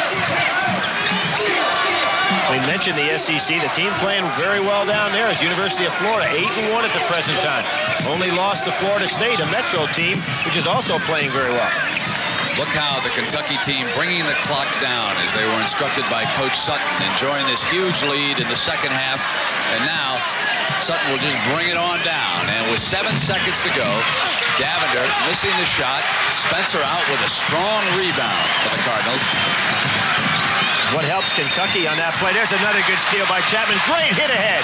We mentioned the SEC. The team playing very well down there is University of Florida, 8-1 at the present time. Only lost to Florida State, a Metro team, which is also playing very well.
Look how the Kentucky team bringing the clock down as they were instructed by Coach Sutton, enjoying this huge lead in the second half. And now Sutton will just bring it on down. And with 7 seconds to go, Davender missing the shot. Spencer out with a strong rebound for the Cardinals.
What helps Kentucky on that play? There's another good steal by Chapman. Great hit ahead.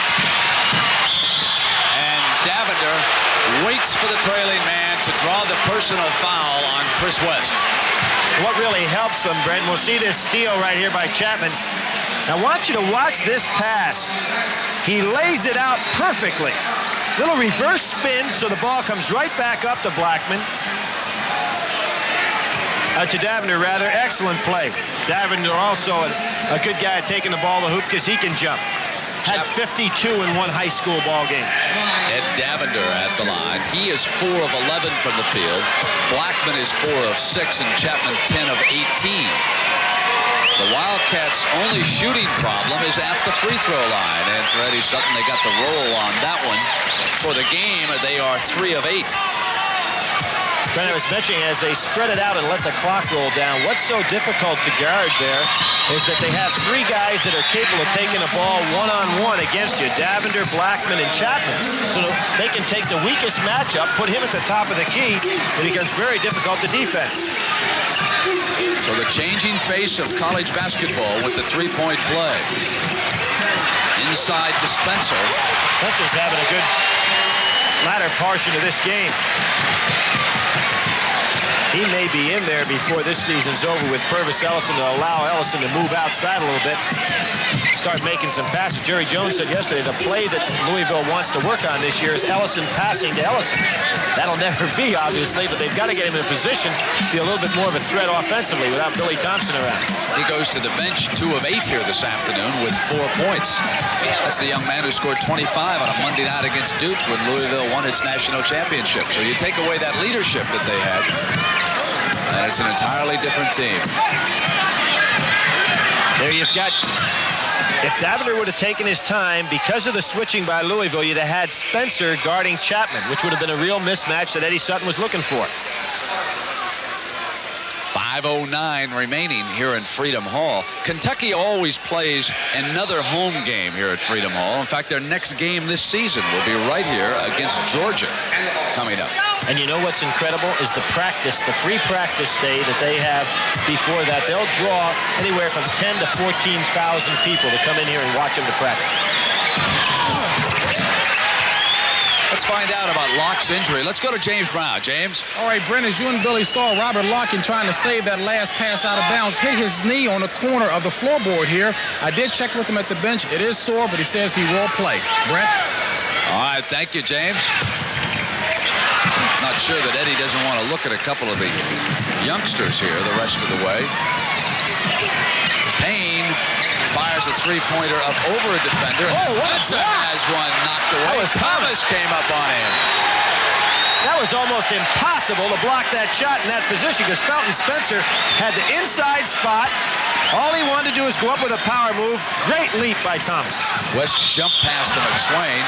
And Davender waits for the trailing man to draw the personal foul on Chris West.
What really helps them, Brent, we'll see this steal right here by Chapman. I want you to watch this pass. He lays it out perfectly. Little reverse spin, so the ball comes right back up to Blackman. To Davender, rather. Excellent play. Davender also a good guy at taking the ball to hoop because he can jump. Had 52 in one high school ball game.
Ed Davender at the line. He is 4 of 11 from the field. Blackman is 4 of 6, and Chapman 10 of 18. The Wildcats' only shooting problem is at the free throw line. And for Eddie Sutton, they got the roll on that one. For the game, they are 3 of 8.
Brent, I was mentioning as they spread it out and let the clock roll down, what's so difficult to guard there is that they have 3 guys that are capable of taking a ball one-on-one against you, Davender, Blackman, and Chapman. So they can take the weakest matchup, put him at the top of the key, and it becomes very difficult to defense.
So the changing face of college basketball with the three-point play. Inside to Spencer.
Spencer's having a good latter portion of this game. He may be in there before this season's over with Purvis Ellison to allow Ellison to move outside a little bit, start making some passes. Jerry Jones said yesterday the play that Louisville wants to work on this year is Ellison passing to Ellison. That'll never be, obviously, but they've got to get him in a position to be a little bit more of a threat offensively without Billy Thompson around.
He goes to the bench, 2 of 8 here this afternoon with 4 points. That's the young man who scored 25 on a Monday night against Duke when Louisville won its national championship. So you take away that leadership that they had, and it's an entirely different team.
There you've got, if Davender would have taken his time, because of the switching by Louisville, you'd have had Spencer guarding Chapman, which would have been a real mismatch that Eddie Sutton was looking for.
5:09 remaining here in Freedom Hall. Kentucky always plays another home game here at Freedom Hall. In fact, their next game this season will be right here against Georgia coming up.
And you know what's incredible is the practice, the free practice day that they have before that. They'll draw anywhere from 10 to 14,000 people to come in here and watch them to practice.
Let's find out about Locke's injury. Let's go to James Brown. James?
All right, Brent, as you and Billy saw, Robert Locke, in trying to save that last pass out of bounds, hit his knee on the corner of the floorboard here. I did check with him at the bench. It is sore, but he says he will play. Brent?
All right, thank you, James. Not sure that Eddie doesn't want to look at a couple of the youngsters here the rest of the way. Payne fires a three-pointer up over a defender.
Oh, what a
Spencer
block!
has one knocked away. Thomas came up on him.
That was almost impossible to block that shot in that position because Felton Spencer had the inside spot. All he wanted to do is go up with a power move. Great leap by Thomas.
West jumped past to McSwain,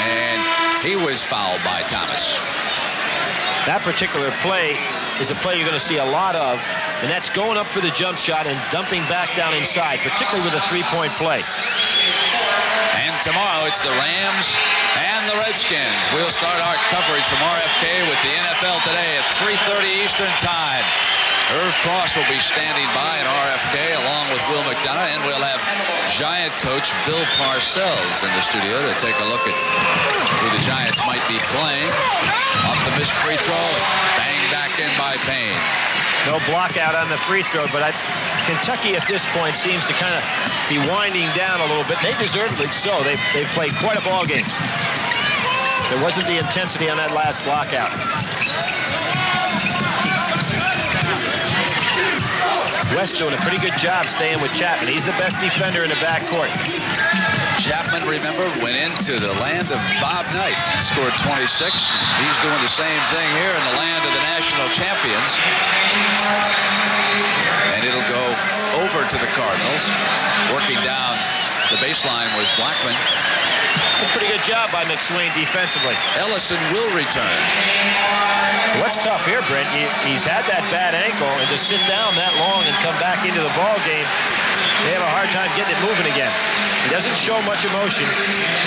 and he was fouled by Thomas.
That particular play is a play you're going to see a lot of, and that's going up for the jump shot and dumping back down inside, particularly with a three-point play.
And tomorrow it's the Rams and the Redskins. We'll start our coverage from RFK with the NFL Today at 3:30 Eastern Time. Irv Cross will be standing by in RFK along with Will McDonough, and we'll have Giant coach Bill Parcells in the studio to take a look at who the Giants might be playing. Off the missed free throw and banged back in by Payne.
No block out on the free throw, but Kentucky at this point seems to kind of be winding down a little bit. They deservedly so. They've played quite a ball game. There wasn't the intensity on that last block out. West doing a pretty good job staying with Chapman. He's the best defender in the backcourt.
Chapman, remember, went into the land of Bob Knight and scored 26. He's doing the same thing here in the land of the national champions. And it'll go over to the Cardinals. Working down the baseline was Blackman.
That's a pretty good job by McSwain defensively.
Ellison will return.
What's tough here, Brent, he's had that bad ankle, and to sit down that long and come back into the ball game, they have a hard time getting it moving again. He doesn't show much emotion.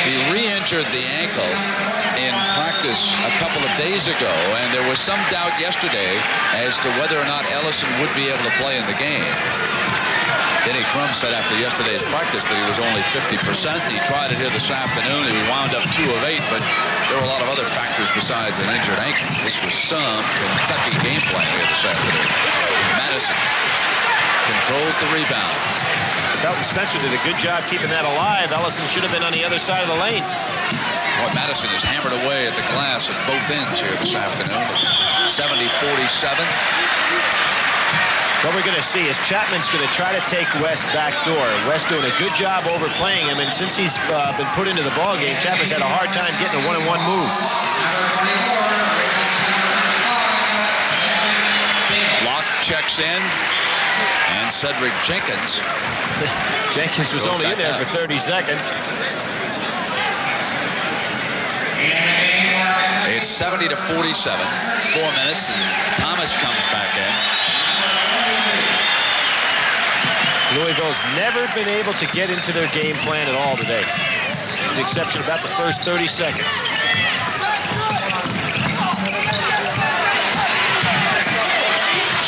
He re-injured the ankle in practice a couple of days ago, and there was some doubt yesterday as to whether or not Ellison would be able to play in the game. Denny Crum said after yesterday's practice that he was only 50%. He tried it here this afternoon. He wound up 2 of 8, but there were a lot of other factors besides an injured ankle. This was some Kentucky game plan here this afternoon. Madison controls the rebound.
Felton Spencer did a good job keeping that alive. Ellison should have been on the other side of the lane.
Boy, Madison has hammered away at the glass at both ends here this afternoon. 70-47.
What we're going to see is Chapman's going to try to take West backdoor. West doing a good job overplaying him, and since he's been put into the ballgame, Chapman's had a hard time getting a one-on-one move.
Locke checks in. And Cedric Jenkins.
Jenkins was only in there for 30 seconds.
It's 70 to 47. 4 minutes, and Thomas comes back in.
Louisville's never been able to get into their game plan at all today, with the exception of about the first 30 seconds.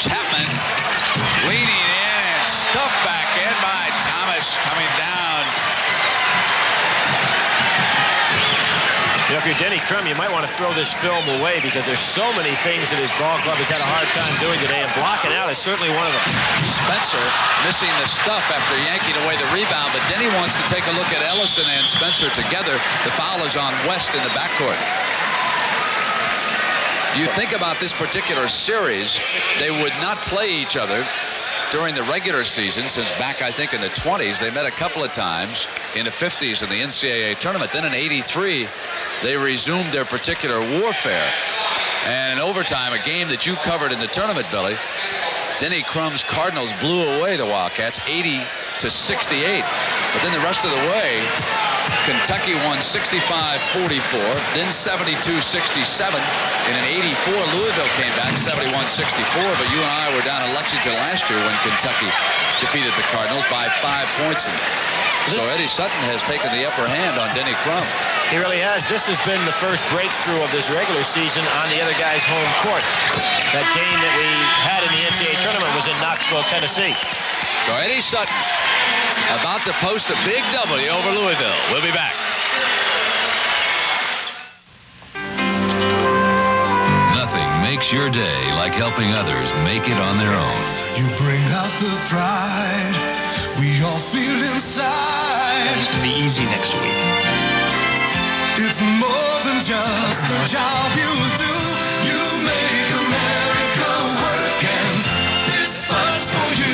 Chapman leaning in and stuffed back in by Thomas coming down.
You know, if you're Denny Crum, you might want to throw this film away because there's so many things that his ball club has had a hard time doing today, and blocking out is certainly one of them.
Spencer missing the stuff after yanking away the rebound, but Denny wants to take a look at Ellison and Spencer together. The foul is on West in the backcourt. You think about this particular series, they would not play each other during the regular season since back, I think, in the 20s. They met a couple of times in the 50s in the NCAA tournament. Then in '83, they resumed their particular warfare. And in overtime, a game that you covered in the tournament, Billy, Denny Crum's Cardinals blew away the Wildcats 80 to 68. But then the rest of the way, Kentucky won 65-44, then 72-67. In an 84, Louisville came back 71-64. But you and I were down in Lexington last year when Kentucky defeated the Cardinals by 5 points. So Eddie Sutton has taken the upper hand on Denny Crum.
He really has. This has been the first breakthrough of this regular season on the other guy's home court. That game that we had in the NCAA tournament was in Knoxville, Tennessee.
So Eddie Sutton about to post a big W over Louisville. We'll be back.
Nothing makes your day like helping others make it on their own.
You bring out the pride we all feel inside.
It's going to be easy next week.
It's more than just the job you do. You make America work, and this fight's for you.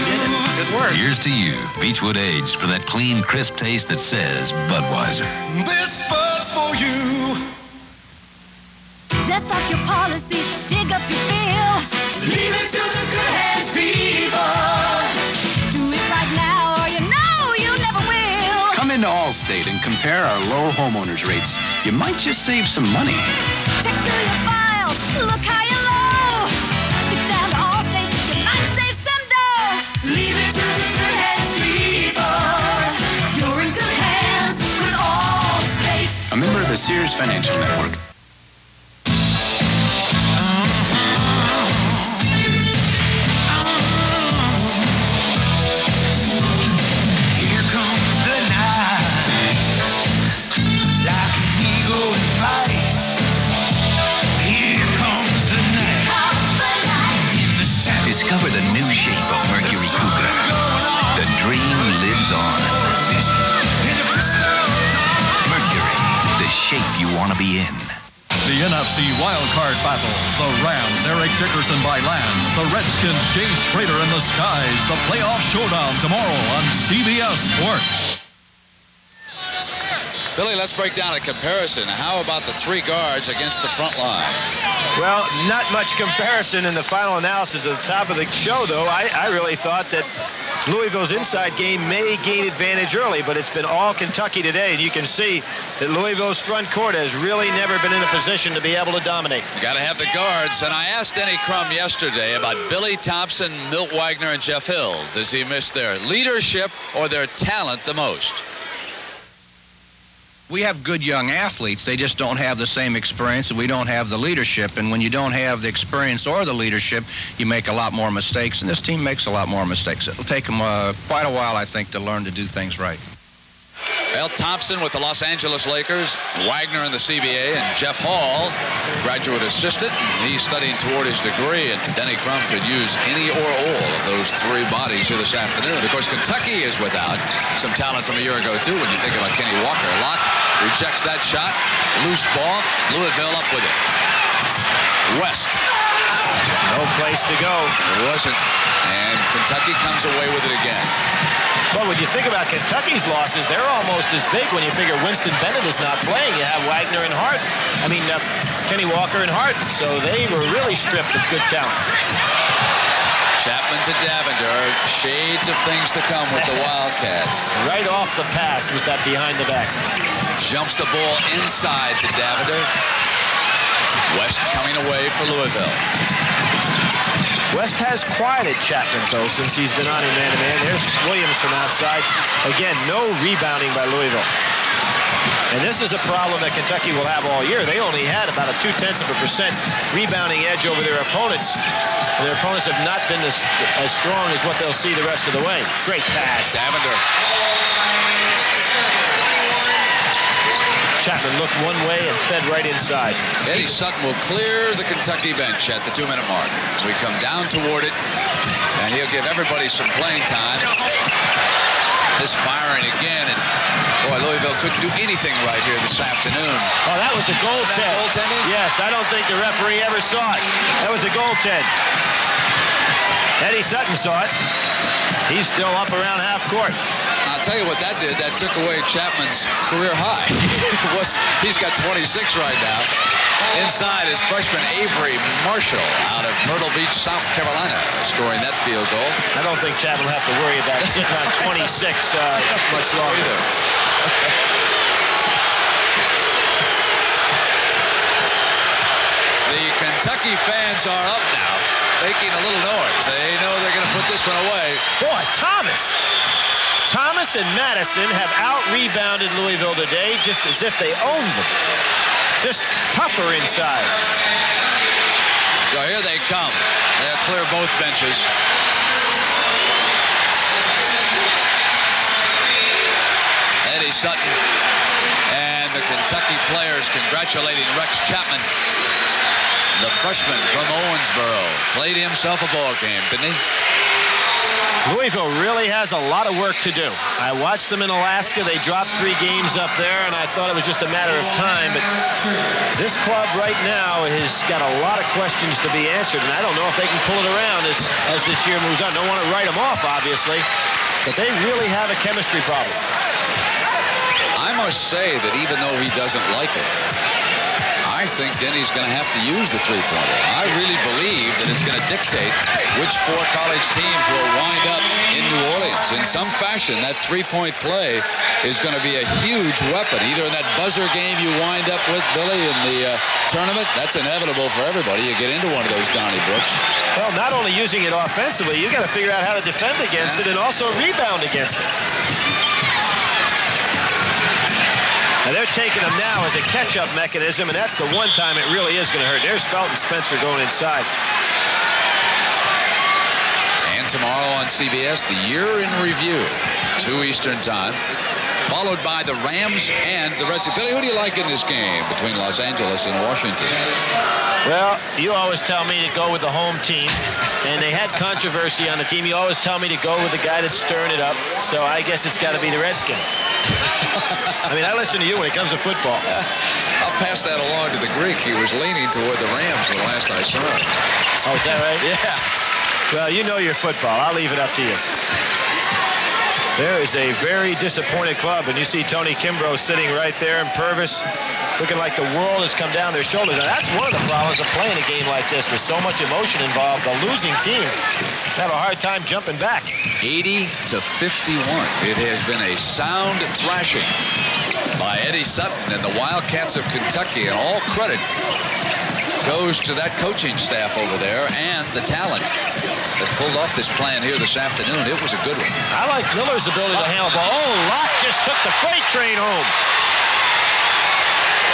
Good work.
Here's to you, Beechwood aged for that clean, crisp taste that says Budweiser.
This fight's for you.
Dust off your policy, dig up your bill.
Leave it to the good hands, people.
Do it right now, or you know you never will.
Come into Allstate and compare our low homeowners rates. You might just save some money.
Check through your files, look high and low. Get down to Allstate, you might save some dough.
Leave it to the good hands, people. You're in good hands with Allstate.
A member of the Sears Financial Network.
Here comes the night, like an eagle in flight. Here comes the night, in the south.
Discover the new shape of Mercury Cougar. The dream lives on. Mercury, the shape you want to be in.
The NFC wildcard battle. The Rams, Eric Dickerson by land. The Redskins, Jay Schrader in the skies. The playoff showdown tomorrow on CBS Sports.
Billy, let's break down a comparison. How about the three guards against the front line?
Well, not much comparison in the final analysis at the top of the show, though. I really thought that Louisville's inside game may gain advantage early, but it's been all Kentucky today, and you can see that Louisville's front court has really never been in a position to be able to dominate.
You got to have the guards, and I asked Denny Crum yesterday about Billy Thompson, Milt Wagner, and Jeff Hill. Does he miss their leadership or their talent the most?
We have good young athletes. They just don't have the same experience, and we don't have the leadership. And when you don't have the experience or the leadership, you make a lot more mistakes. And this team makes a lot more mistakes. It'll take them quite a while, I think, to learn to do things right.
Well, Thompson with the Los Angeles Lakers, Wagner in the CBA, and Jeff Hall, graduate assistant. And he's studying toward his degree, and Denny Crum could use any or all of those three bodies here this afternoon. Of course, Kentucky is without some talent from a year ago, too, when you think about Kenny Walker. Locke rejects that shot. Loose ball. Louisville up with it. West.
No place to go.
It wasn't. And Kentucky comes away with it again.
Well, when you think about Kentucky's losses, they're almost as big when you figure Winston Bennett is not playing. You have Wagner and Hart. Kenny Walker and Hart. So they were really stripped of good talent.
Chapman to Davender. Shades of things to come with the Wildcats.
Right off the pass was that behind the back.
Jumps the ball inside to Davender. West coming away for Louisville.
West has quieted Chapman, though, since he's been on in man-to-man. There's Williams from outside. Again, no rebounding by Louisville. And this is a problem that Kentucky will have all year. They only had about a 0.2% rebounding edge over their opponents. And their opponents have not been as strong as what they'll see the rest of the way. Great pass.
Davender.
Chapman looked one way and fed right inside.
Eddie Sutton will clear the Kentucky bench at the 2-minute mark. We come down toward it, and he'll give everybody some playing time. This firing again, and boy, Louisville couldn't do anything right here this afternoon.
Oh, that was a goaltend.
Goaltending?
Yes, I don't think the referee ever saw it. That was a goaltend. Eddie Sutton saw it. He's still up around half court.
I'll tell you what that did. That took away Chapman's career high. He's got 26 right now. Inside is freshman Avery Marshall out of Myrtle Beach, South Carolina, scoring that field goal.
I don't think Chapman will have to worry about sitting on 26 much longer.
Either. The Kentucky fans are up now, making a little noise. They know they're going to put this one away.
Boy, Thomas and Madison have out-rebounded Louisville today just as if they owned them. Just tougher inside.
So here they come. They'll clear both benches. Eddie Sutton and the Kentucky players congratulating Rex Chapman. The freshman from Owensboro played himself a ball game, didn't he?
Louisville really has a lot of work to do. I watched them in Alaska. They dropped 3 games up there, and I thought it was just a matter of time. But this club right now has got a lot of questions to be answered, and I don't know if they can pull it around as this year moves on. Don't want to write them off, obviously, but they really have a chemistry problem.
I must say that even though he doesn't like it, I think Denny's going to have to use the three-pointer. I really believe that it's going to dictate which 4 college teams will wind up in New Orleans. In some fashion, that three-point play is going to be a huge weapon. Either in that buzzer game you wind up with, Billy, in the tournament, that's inevitable for everybody. You get into one of those Donnybrooks.
Well, not only using it offensively, you got to figure out how to defend against it and also rebound against it. Now they're taking them now as a catch-up mechanism, and that's the one time it really is going to hurt. There's Felton Spencer going inside.
And tomorrow on CBS, the year in review, 2 Eastern time, followed by the Rams and the Reds. Billy, who do you like in this game between Los Angeles and Washington?
Well, you always tell me to go with the home team, and they had controversy on the team. You always tell me to go with the guy that's stirring it up, so I guess it's got to be the Redskins. I mean, I listen to you when it comes to football.
I'll pass that along to the Greek. He was leaning toward the Rams the last I saw him.
Oh, is that right? Yeah. Well, you know your football. I'll leave it up to you. There is a very disappointed club, and you see Tony Kimbrough sitting right there, and Purvis looking like the world has come down their shoulders. Now, that's one of the problems of playing a game like this with so much emotion involved. The losing team have a hard time jumping back.
80-51. It has been a sound thrashing by Eddie Sutton and the Wildcats of Kentucky, and all credit goes to that coaching staff over there and the talent that pulled off this plan here this afternoon. It was a good one.
I like Miller's ability to handle the ball. Oh, Locke just took the freight train home.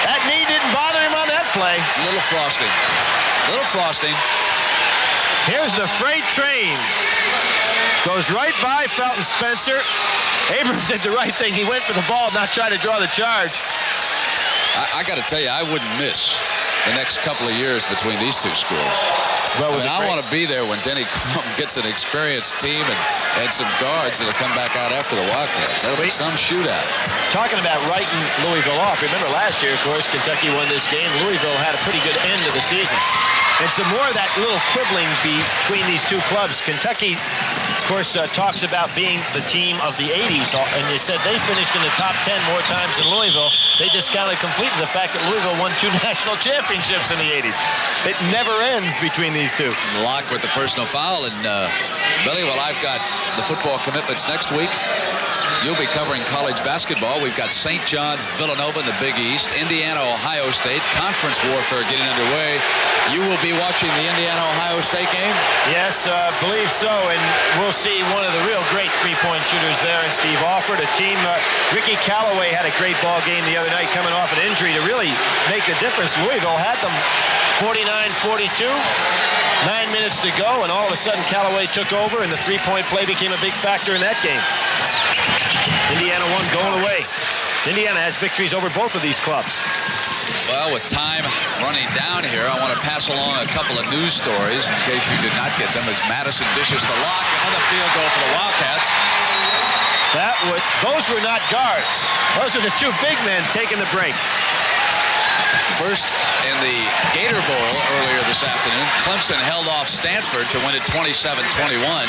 That knee didn't bother him on that play.
Little frosting. Little frosting.
Here's the freight train. Goes right by Felton Spencer. Abrams did the right thing. He went for the ball, not try to draw the charge.
I got to tell you, I wouldn't miss the next couple of years between these two schools.
Well,
I want to be there when Denny Crum gets an experienced team and some guards that'll come back out after the Wildcats. That'll be some shootout.
Talking about writing Louisville off, remember last year, of course, Kentucky won this game. Louisville had a pretty good end of the season. And some more of that little quibbling between these two clubs. Kentucky, of course, talks about being the team of the 80s, and they said they finished in the top 10 more times than Louisville. they discounted completely the fact that Louisville won 2 national championships in the 80s. It never ends between these two.
Locke with the personal foul, and Billy, well, I've got the football commitments next week. You'll be covering college basketball. We've got St. John's, Villanova in the Big East, Indiana, Ohio State, conference warfare getting underway. You will be watching the Indiana-Ohio State game?
Yes, believe so, and we'll see one of the real great three-point shooters there in Steve Alford, a team. Ricky Callaway had a great ball game the other night coming off an injury to really make the difference. Louisville had them 49-42. 9 minutes to go, and all of a sudden Callaway took over, and the three-point play became a big factor in that game. Indiana won going away. Indiana has victories over both of these clubs.
Well, with time running down here, I want to pass along a couple of news stories in case you did not get them, as Madison dishes to Locke. Another field goal for the Wildcats.
Those were not guards. Those are the two big men taking the break.
First, in the Gator Bowl earlier this afternoon, Clemson held off Stanford to win it 27-21.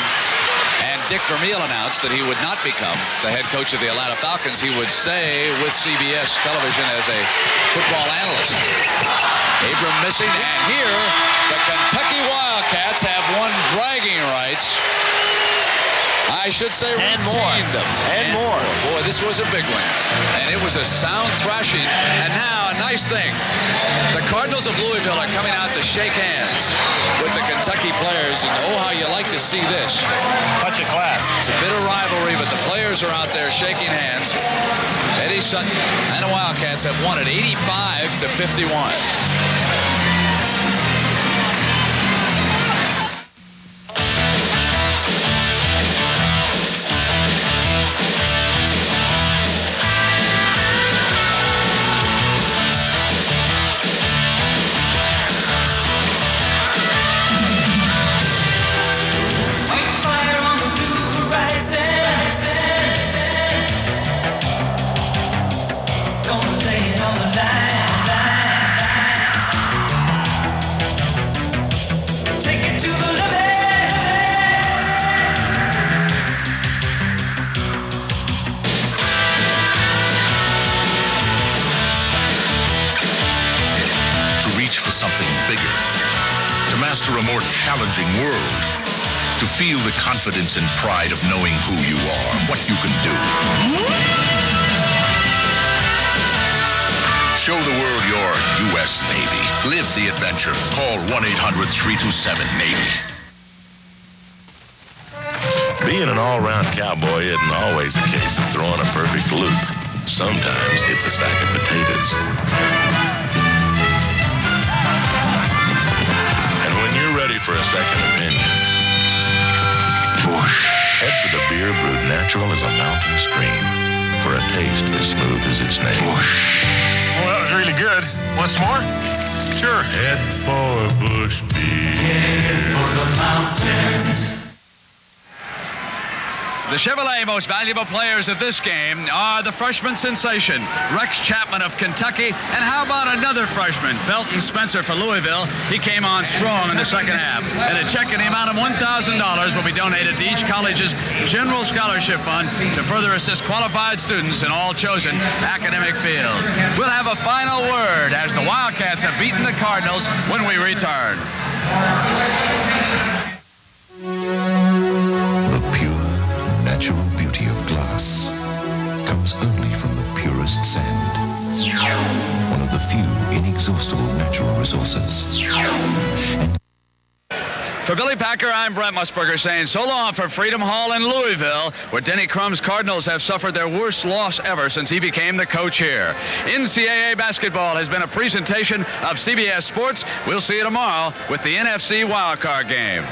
And Dick Vermeil announced that he would not become the head coach of the Atlanta Falcons. He would stay with CBS television as a football analyst. Abram missing, and here the Kentucky Wildcats have won bragging rights. I should say
and
retained
more.
them.
And more.
Boy, this was a big one. And it was a sound thrashing. And now, a nice thing. The Cardinals of Louisville are coming out to shake hands with the Kentucky players. And oh, how you like to see this.
Touch of class.
It's a bit of rivalry, but the players are out there shaking hands. Eddie Sutton and the Wildcats have won it 85-51.
A more challenging world, to feel the confidence and pride of knowing who you are, what you can do. Show the world your U.S. Navy. Live the adventure. Call 1-800-327-NAVY.
Being an all-round cowboy isn't always a case of throwing a perfect loop. Sometimes it's a sack of potatoes. Ready for a second opinion. Whoosh. Head for the beer brewed natural as a mountain stream, for a taste as smooth as its name. Whoosh.
Well, that was really good. Want some more? Sure.
Head for Bush beer.
Head for the mountains.
The Chevrolet most valuable players of this game are the freshman sensation, Rex Chapman of Kentucky, and how about another freshman, Felton Spencer for Louisville. He came on strong in the second half. And a check in the amount of $1,000 will be donated to each college's general scholarship fund to further assist qualified students in all chosen academic fields. We'll have a final word as the Wildcats have beaten the Cardinals when we return.
Natural beauty of glass comes only from the purest sand, one of the few inexhaustible natural resources.
For Billy Packer, I'm Brent Musburger saying so long for Freedom Hall in Louisville, where Denny Crum's Cardinals have suffered their worst loss ever since he became the coach here. NCAA basketball has been a presentation of CBS Sports. We'll see you tomorrow with the NFC wildcard game.